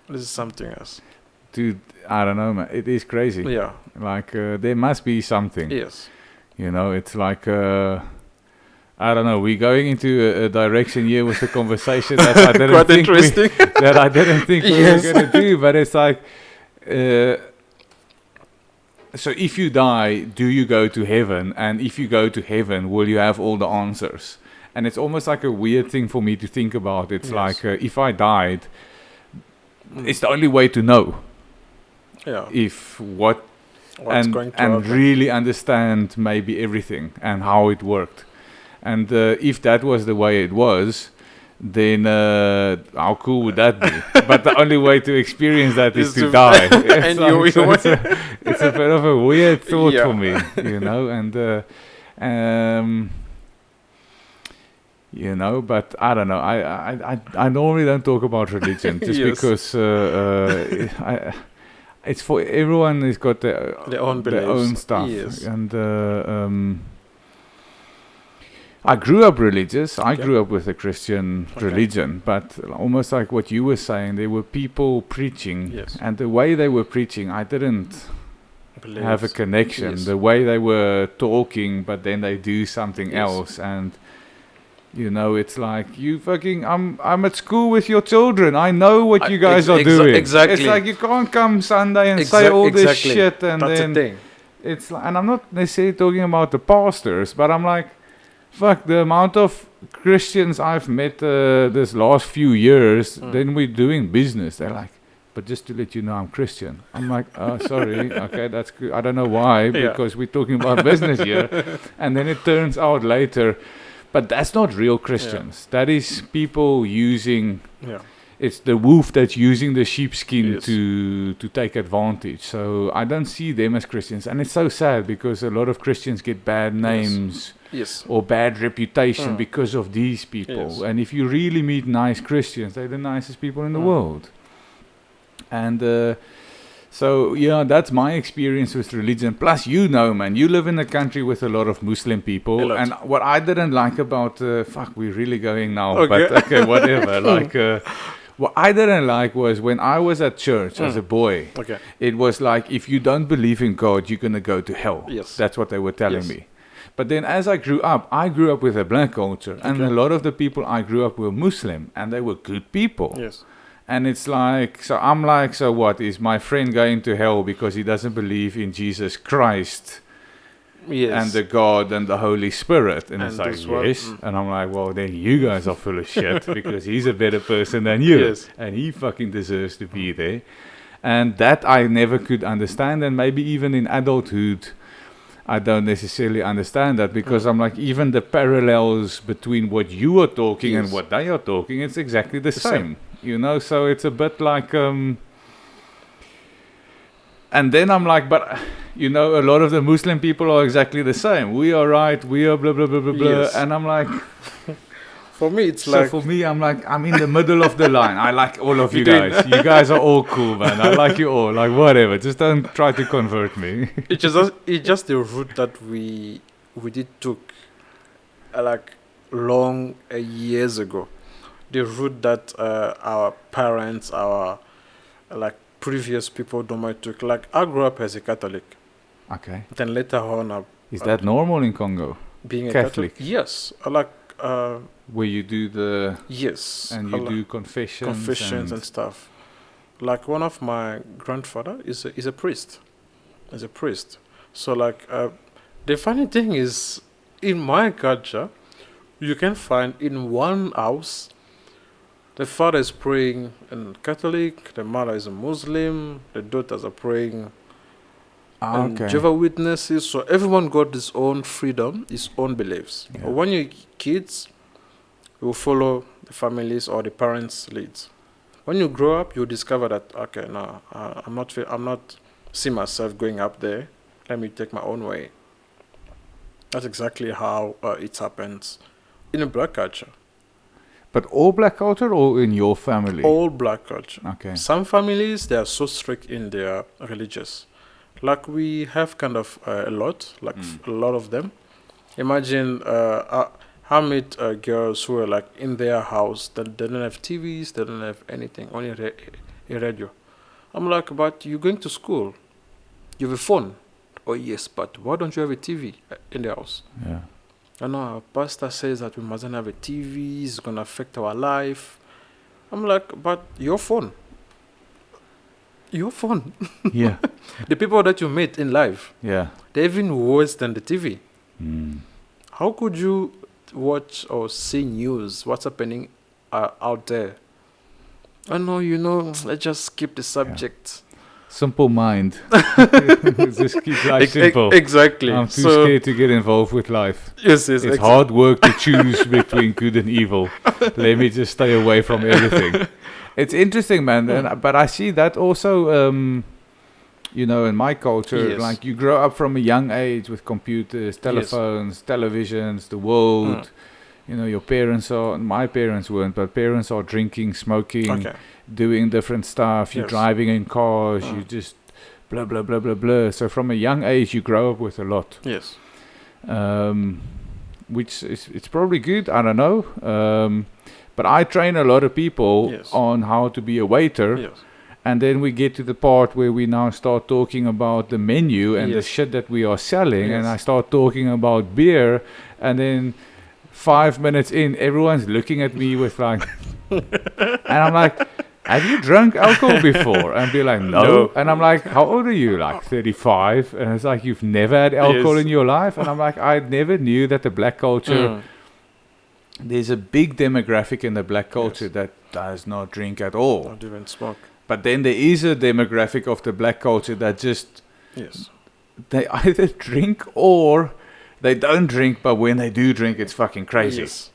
This is something else. Dude, I don't know, man. It is crazy. Yeah. Like, there must be something. Yes. You know, it's like, I don't know. We're going into a direction here with the conversation that I didn't Quite think interesting. that I didn't think we were going to do. But it's like, so if you die, do you go to heaven? And if you go to heaven, will you have all the answers? And it's almost like a weird thing for me to think about. It's like, if I died, it's the only way to know. Yeah. If what's going to happen. really understand maybe everything and how it worked. And if that was the way it was, then how cool would that be? But the only way to experience that is to die. And it's a bit of a weird thought for me, you know. And you know, but I don't know. I normally don't talk about religion just because it's for everyone has got their own stuff. Yes. And I grew up religious. I grew up with a Christian religion, but almost like what you were saying, there were people preaching, and the way they were preaching, I didn't have a connection. The way they were talking, but then they do something else, and you know, it's like you fucking. I'm at school with your children. I know what you guys are doing. Exactly. It's like you can't come Sunday and say all this shit, and that's then the thing. it's like, and I'm not necessarily talking about the pastors, but I'm like, fuck, the amount of Christians I've met this last few years, then we're doing business. They're like, but just to let you know, I'm Christian. I'm like, oh, sorry. Okay, that's good. I don't know why, because we're talking about business here. And then it turns out later, but that's not real Christians. That is people using, it's the wolf that's using the sheepskin to take advantage. So I don't see them as Christians. And it's so sad because a lot of Christians get bad names. Or bad reputation because of these people. And if you really meet nice Christians, they're the nicest people in the world. And so, yeah, that's my experience with religion. Plus, you know, man, you live in a country with a lot of Muslim people. And what I didn't like about, we're really going now, but okay, whatever. What I didn't like was when I was at church as a boy, it was like, if you don't believe in God, you're going to go to hell. That's what they were telling me. But then as I grew up with a black culture, and a lot of the people I grew up with were Muslim, and they were good people. And it's like, so I'm like, so what? Is my friend going to hell because he doesn't believe in Jesus Christ and the God and the Holy Spirit? And it's like, yes. And I'm like, well, then you guys are full of shit because he's a better person than you. And he fucking deserves to be there. And that I never could understand. And maybe even in adulthood, I don't necessarily understand that because I'm like, even the parallels between what you are talking and what they are talking, it's exactly the same. You know, so it's a bit like, and then I'm like, but, you know, a lot of the Muslim people are exactly the same. We are right, we are blah, blah, blah, blah, blah. And I'm like, for me, it's so for me, I'm like, I'm in the middle of the line. I like all of you guys. You guys are all cool, man. I like you all. Like, whatever. Just don't try to convert me. It's just the route that we did took, like, long years ago. The route that our parents, our, like, previous people took. Like, I grew up as a Catholic. Okay. Then later on, is that normal in Congo? Being Catholic? A Catholic? Yes. Like, where you do the... Yes. And you do confessions and stuff. Like, one of my grandfather is a priest. Is a priest. So, like, the funny thing is, in my culture, you can find in one house, the father is praying in Catholic, the mother is a Muslim, the daughters are praying and Jehovah's Witnesses. So everyone got his own freedom, his own beliefs. But when you're kids, you will follow the families or the parents' leads. When you grow up, you discover that, okay, no, I'm not see myself going up there. Let me take my own way. That's exactly how it happens in a black culture. But all black culture or in your family? All black culture. Okay. Some families, they are so strict in their religious. Like we have kind of a lot, like a lot of them. Imagine how many girls who are like in their house that they don't have TVs, they don't have anything, only a radio. I'm like, but you're going to school, you have a phone. Oh yes, but why don't you have a TV in the house? Yeah. I know our pastor says that we mustn't have a TV, it's gonna affect our life. I'm like, but your phone. Your phone. Yeah. The people that you meet in life, Yeah. they're even worse than the TV. Mm. How could you watch or see news? What's happening out there? I know, let's just skip the subject. Simple mind. Just keep life simple. Exactly. I'm too scared to get involved with life. Yes, It's hard work to choose between good and evil. Let me just stay away from everything. It's interesting, man. But I see that also, in my culture, Yes. like you grow up from a young age with computers, telephones, televisions, the world. Your parents my parents weren't, but parents are drinking, smoking, doing different stuff. You're driving in cars, you just blah, blah, blah, blah, blah. So from a young age, you grow up with a lot. Yes. Which it's probably good, I don't know. But I train a lot of people on how to be a waiter. Yes. And then we get to the part where we now start talking about the menu and the shit that we are selling. And I start talking about beer. And then 5 minutes in, everyone's looking at me with like... and I'm like, have you drunk alcohol before? And be like, no. And I'm like, how old are you? Like 35. And it's like, you've never had alcohol in your life? And I'm like, I never knew that the black culture... There's a big demographic in the black culture that does not drink at all. Not even smoke. But then there is a demographic of the black culture that just... They either drink or they don't drink, but when they do drink, it's fucking crazy. Yes.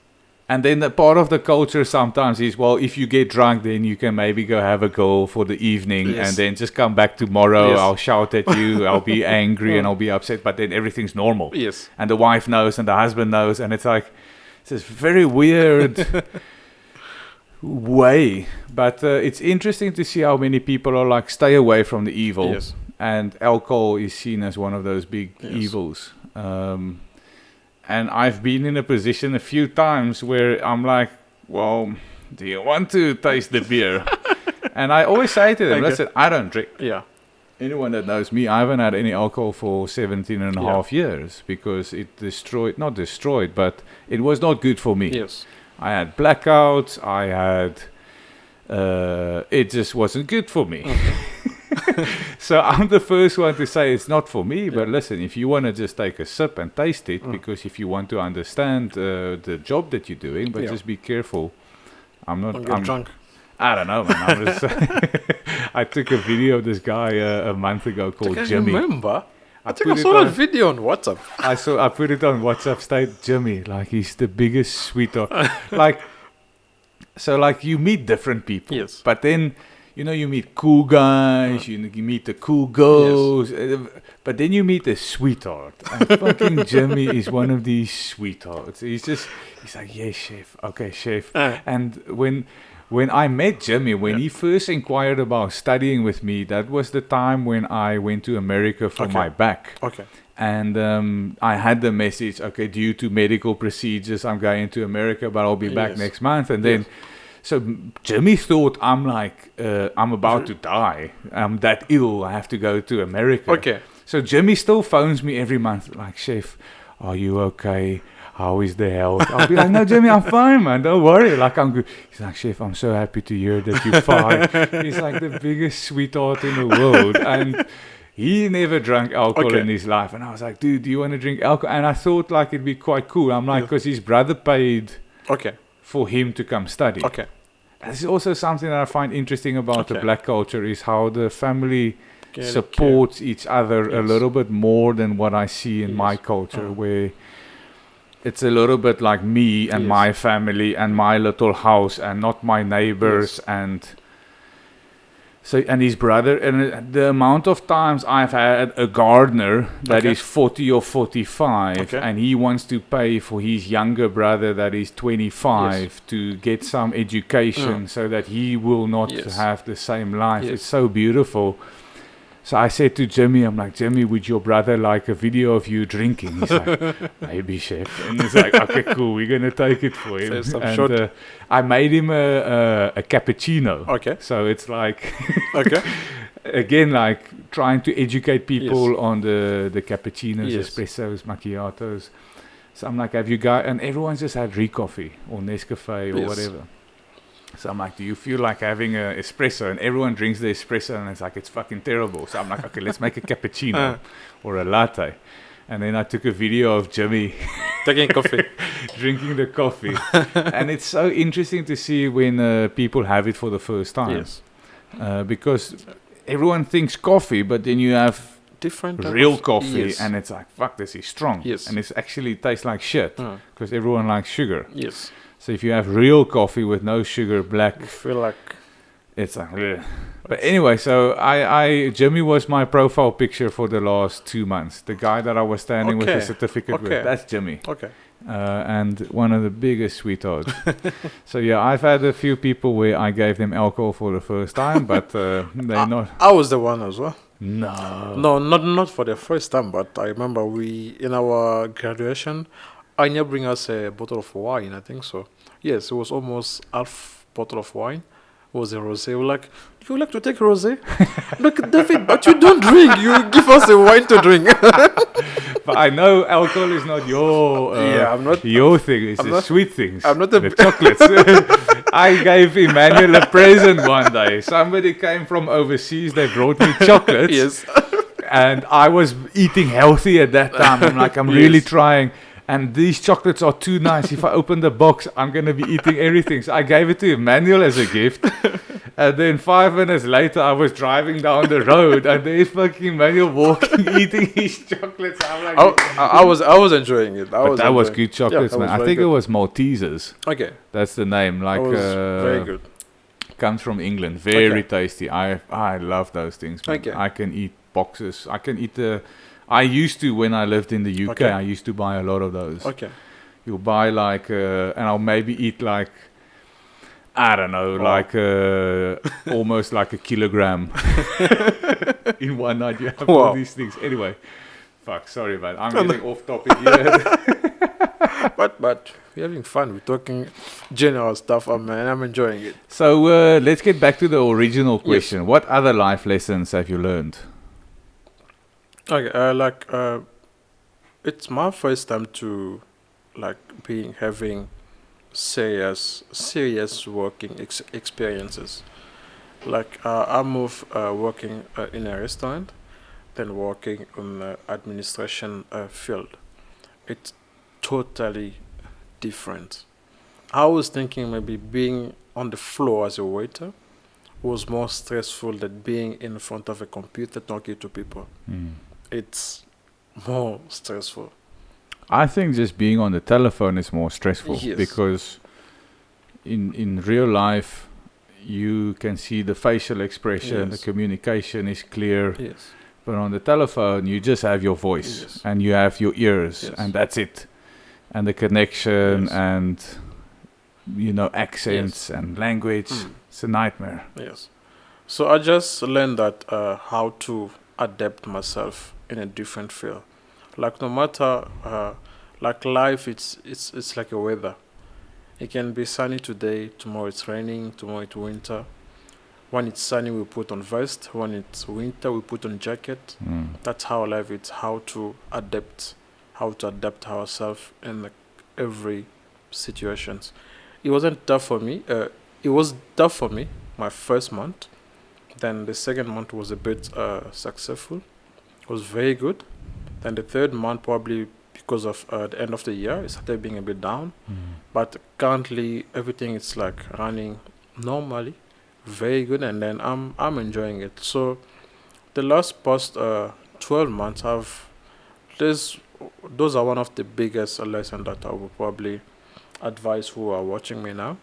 And then the part of the culture sometimes is, well, if you get drunk, then you can maybe go have a go for the evening and then just come back tomorrow. I'll shout at you, I'll be angry and I'll be upset, but then everything's normal. Yes. And the wife knows and the husband knows, and it's like... It's this very weird way, but it's interesting to see how many people are like, stay away from the evil. Yes. And alcohol is seen as one of those big evils. And I've been in a position a few times where I'm like, well, do you want to taste the beer? And I always say to them, listen, I don't drink. Yeah. Anyone that knows me, I haven't had any alcohol for 17 and a half years because it not destroyed, but it was not good for me. Yes. I had blackouts, it just wasn't good for me. So I'm the first one to say it's not for me, but listen, if you want to just take a sip and taste it, because if you want to understand the job that you're doing, but just be careful. I'm drunk. I don't know, man. I'm just I took a video of this guy a month ago called Jimmy. I remember. I think I saw that video on WhatsApp. I put it on WhatsApp. State Jimmy, like he's the biggest sweetheart. Like you meet different people. Yes. But then you meet cool guys. You meet the cool girls. But then you meet the sweetheart. And fucking Jimmy is one of these sweethearts. He's like, yes, chef. Okay, chef. And when I met Jimmy, when he first inquired about studying with me, that was the time when I went to America for my back. Okay. And I had the message, okay, due to medical procedures, I'm going to America, but I'll be back next month. And then, so Jimmy thought I'm like, I'm about to die. I'm that ill. I have to go to America. Okay. So Jimmy still phones me every month, like, chef, are you okay? How is the health? I'll be like, no, Jimmy, I'm fine, man. Don't worry. Like, I'm good. He's like, chef, I'm so happy to hear that you're fine. He's like the biggest sweetheart in the world. And he never drank alcohol in his life. And I was like, dude, do you want to drink alcohol? And I thought, like, it'd be quite cool. I'm like, because his brother paid for him to come study. Okay. This is also something that I find interesting about the black culture is how the family supports each other a little bit more than what I see in my culture, where... It's a little bit like me and my family and my little house and not my neighbors and his brother. And the amount of times I've had a gardener that is 40 or 45 and he wants to pay for his younger brother that is 25 to get some education so that he will not have the same life. It's so beautiful. So I said to Jimmy, I'm like, Jimmy, would your brother like a video of you drinking? He's like, maybe, chef. And he's like, okay, cool, we're going to take it for him. And I made him a cappuccino. Okay. So it's like, okay. Again, like trying to educate people on the cappuccinos, espressos, macchiatos. So I'm like, have you got, and everyone's just had Recoffee or Nescafe or whatever. So I'm like, do you feel like having an espresso? And everyone drinks the espresso and it's like, it's fucking terrible. So I'm like, okay, let's make a cappuccino or a latte. And then I took a video of Jimmy taking coffee, drinking the coffee. And it's so interesting to see when people have it for the first time. Yes. Because everyone thinks coffee, but then you have different real coffee and it's like, fuck, this is strong. Yes. And it actually tastes like shit because everyone likes sugar. Yes. So if you have real coffee with no sugar, black, I feel like it's like, ugh. But anyway, so Jimmy was my profile picture for the last 2 months. The guy that I was standing with the certificate with, that's Jimmy. Okay. And one of the biggest sweethearts. So yeah, I've had a few people where I gave them alcohol for the first time, but they're not. I was the one as well. No, not for the first time, but I remember in our graduation, Anya bring us a bottle of wine, I think so. Yes, it was almost half bottle of wine. It was a rosé. We're like, do you like to take rosé? Look, David, but you don't drink. You give us a wine to drink. But I know alcohol is not your your thing. It's the sweet things. I'm not the chocolates. I gave Emmanuel a present one day. Somebody came from overseas. They brought me chocolates. Yes. And I was eating healthy at that time. I'm like, I'm really trying. And these chocolates are too nice. If I open the box, I'm going to be eating everything. So I gave it to Emmanuel as a gift. And then 5 minutes later, I was driving down the road. And there's fucking Emmanuel walking, eating his chocolates. I'm like, I was enjoying it. That was good chocolates, man. I think it was Maltesers. Okay. That's the name. Like, very good. Comes from England. Very tasty. I love those things, man. Okay. I can eat boxes. I can eat I used to, when I lived in the UK, I used to buy a lot of those. Okay. You'll buy like, and I'll maybe eat like, I don't know, like almost like a kilogram in one night. You have all these things. Anyway, fuck, sorry, man. I'm getting off topic here. but we're having fun. We're talking general stuff, man. I'm enjoying it. So let's get back to the original question. Yes. What other life lessons have you learned? Okay, it's my first time to having serious working experiences. I moved working in a restaurant, then working in the administration field. It's totally different. I was thinking maybe being on the floor as a waiter was more stressful than being in front of a computer talking to people. It's more stressful. I think just being on the telephone is more stressful because in real life you can see the facial expression, the communication is clear. Yes. But on the telephone you just have your voice and you have your ears and that's it. And the connection and accents and language, it's a nightmare. Yes. So I just learned that how to adapt myself in a different field. Like no matter life, it's like a weather. It can be sunny today, tomorrow it's raining, tomorrow it's winter. When it's sunny we put on vest, when it's winter we put on jacket. That's how life is, how to adapt ourselves in every situations. It wasn't tough for me. It was tough for me my first month. Then the second month was a bit successful. It was very good. Then the third month, probably because of the end of the year, it started being a bit down. But currently, everything is running normally, very good, and then I'm enjoying it. So the past 12 months, those are one of the biggest lessons that I would probably advise who are watching me now.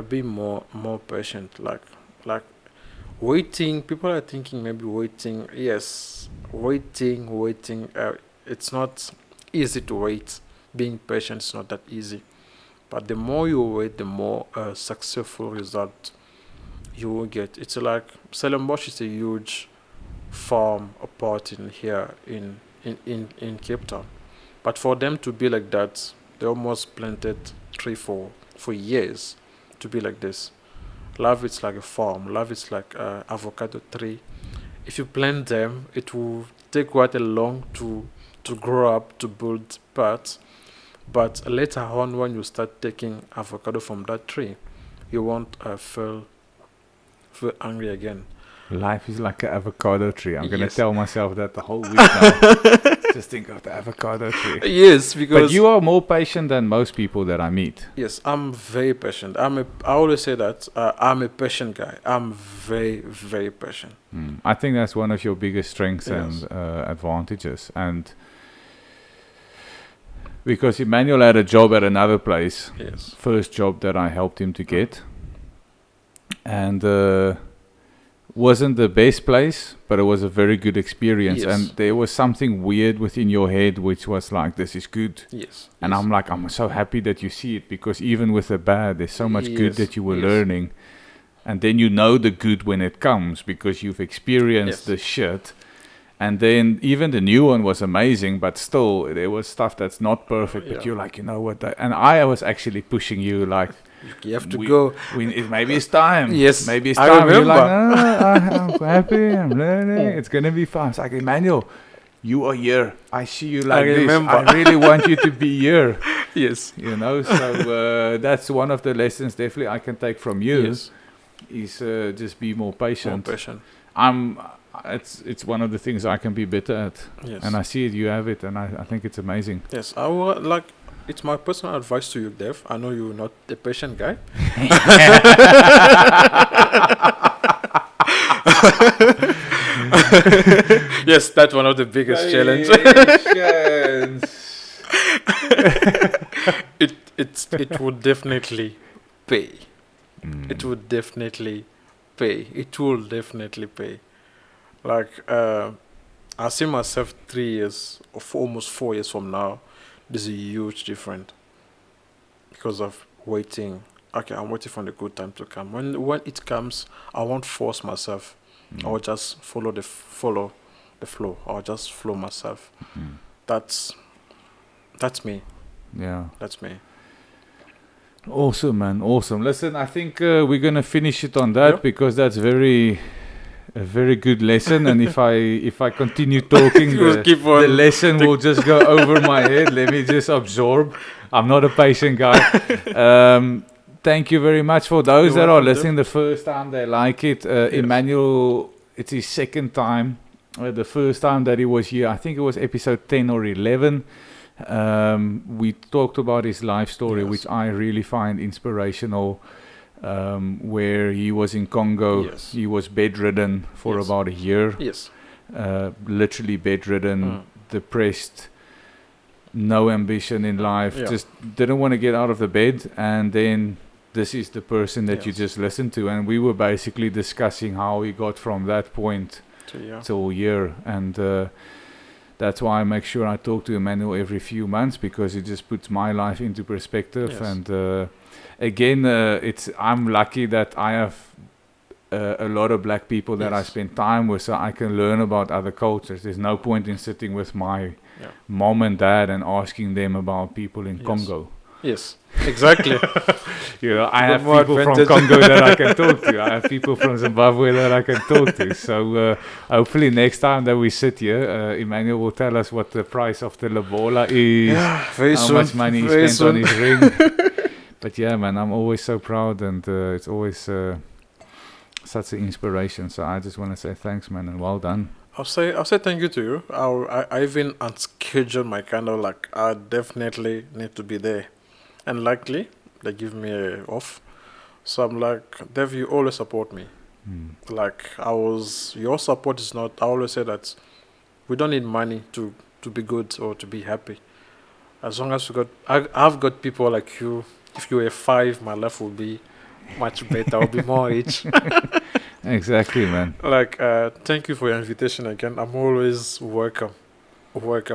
Be more patient. Waiting, people are thinking maybe waiting. Yes, waiting. It's not easy to wait. Being patient is not that easy. But the more you wait, the more successful result you will get. It's like Stellenbosch is a huge farm a pot in here in Cape Town. But for them to be like that, they almost planted tree for years to be like this. Love is like a farm. Love is like a avocado tree. If you plant them, it will take quite a long to grow up, to build parts. But later on, when you start taking avocado from that tree, you won't feel angry again. Life is like an avocado tree. I'm gonna Yes. tell myself that the whole week now. Just think of the avocado tree. Yes, because But you are more patient than most people that I meet. yes, I'm very patient. I always say that I'm a patient guy. I'm very, very patient. I think that's one of your biggest strengths Yes. and advantages. And because Emmanuel had a job at another place, Yes. first job that I helped him to get, and wasn't the best place, but it was a very good experience. Yes. And there was something weird within your head which was like, this is good. Yes. And yes. I'm like, I'm so happy that you see it, because even with the bad, there's so much good Yes, that you were yes. learning. And then you know the good when it comes, because you've experienced Yes. the shit. And then even the new one was amazing, but still there was stuff that's not perfect. But Yeah. you're like, you know what? And I was actually pushing you, like, You have to we- go. maybe it's time. Yes, Maybe it's I time. You're like, remember. I'm happy. I'm learning. It's gonna be fun. It's like, Emmanuel, you are here. I see you like this. remember. I really want you to be here. Yes. You know, so that's one of the lessons definitely I can take from you. Yes. Is just be more patient. More patient. It's one of the things I can be better at, Yes. and I see it. You have it, and I think it's amazing. Yes. I will like. It's my personal advice to you, Dev. I know you're not a patient guy. Yes, that's one of the biggest challenges. It would definitely pay. It would definitely pay. It will definitely pay. Like I see myself 3 years or almost 4 years from now. There's a huge difference because of waiting. Okay, I'm waiting for the good time to come. When it comes, I won't force myself. I will just follow the flow. I'll just flow myself. That's me. Yeah. That's me. Awesome, man. Awesome. Listen, I think we're gonna finish it on that, Yeah. because that's a very good lesson. And if I continue talking, You'll keep on the lesson will just go over my head. Let me just absorb. I'm not a patient guy. Thank you very much for those You're that are welcome, listening the first time. They like it. Emmanuel, it's his second time. The first time that he was here, I think it was episode 10 or 11. We talked about his life story, Yes. which I really find inspirational. Where he was in Congo, Yes. he was bedridden for Yes. about a year. Yes. Literally bedridden, depressed, no ambition in life, Yeah. just didn't want to get out of the bed. And then this is the person that you Yes. just listened to, and we were basically discussing how he got from that point till here. And that's why I make sure I talk to Emmanuel every few months, because it just puts my life into perspective. Yes. And again, I'm lucky that I have a lot of black people that I Yes. spend time with, so I can learn about other cultures. There's no point in sitting with my Yeah. mom and dad and asking them about people in Yes. Congo. Yes. Exactly. You know, I Got have more people from advantage. Congo that I can talk to. I have people from Zimbabwe that I can talk to. So hopefully next time that we sit here, Emmanuel will tell us what the price of the Lobola is, Yeah. Very how soon. much money he Very spent on soon. his ring. But yeah, man, I'm always so proud, and it's always such an inspiration. So I just want to say thanks, man, and well done. I'll say thank you to you. I even unscheduled my calendar. Like I definitely need to be there, and luckily they give me a off. So I'm like, Dev, you always support me. Like your support is not. I always say that we don't need money to be good or to be happy. As long as I've got people like you. If you were 5, my life would be much better. I'll be more rich. Exactly, man. Like, thank you for your invitation again. I'm always welcome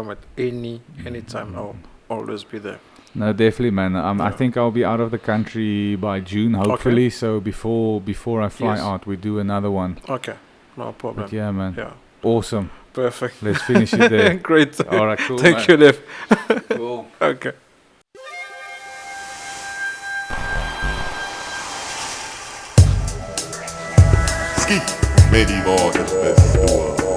at any time. I'll always be there. No, definitely, man. I Yeah. think I'll be out of the country by June, hopefully. So before I fly Yes. out, we do another one. Okay, no problem. But yeah, man. Yeah. Awesome. Perfect. Let's finish it there. Great. All right, cool. Thank you, Dev. Cool. Okay. Ski, medieval is best door.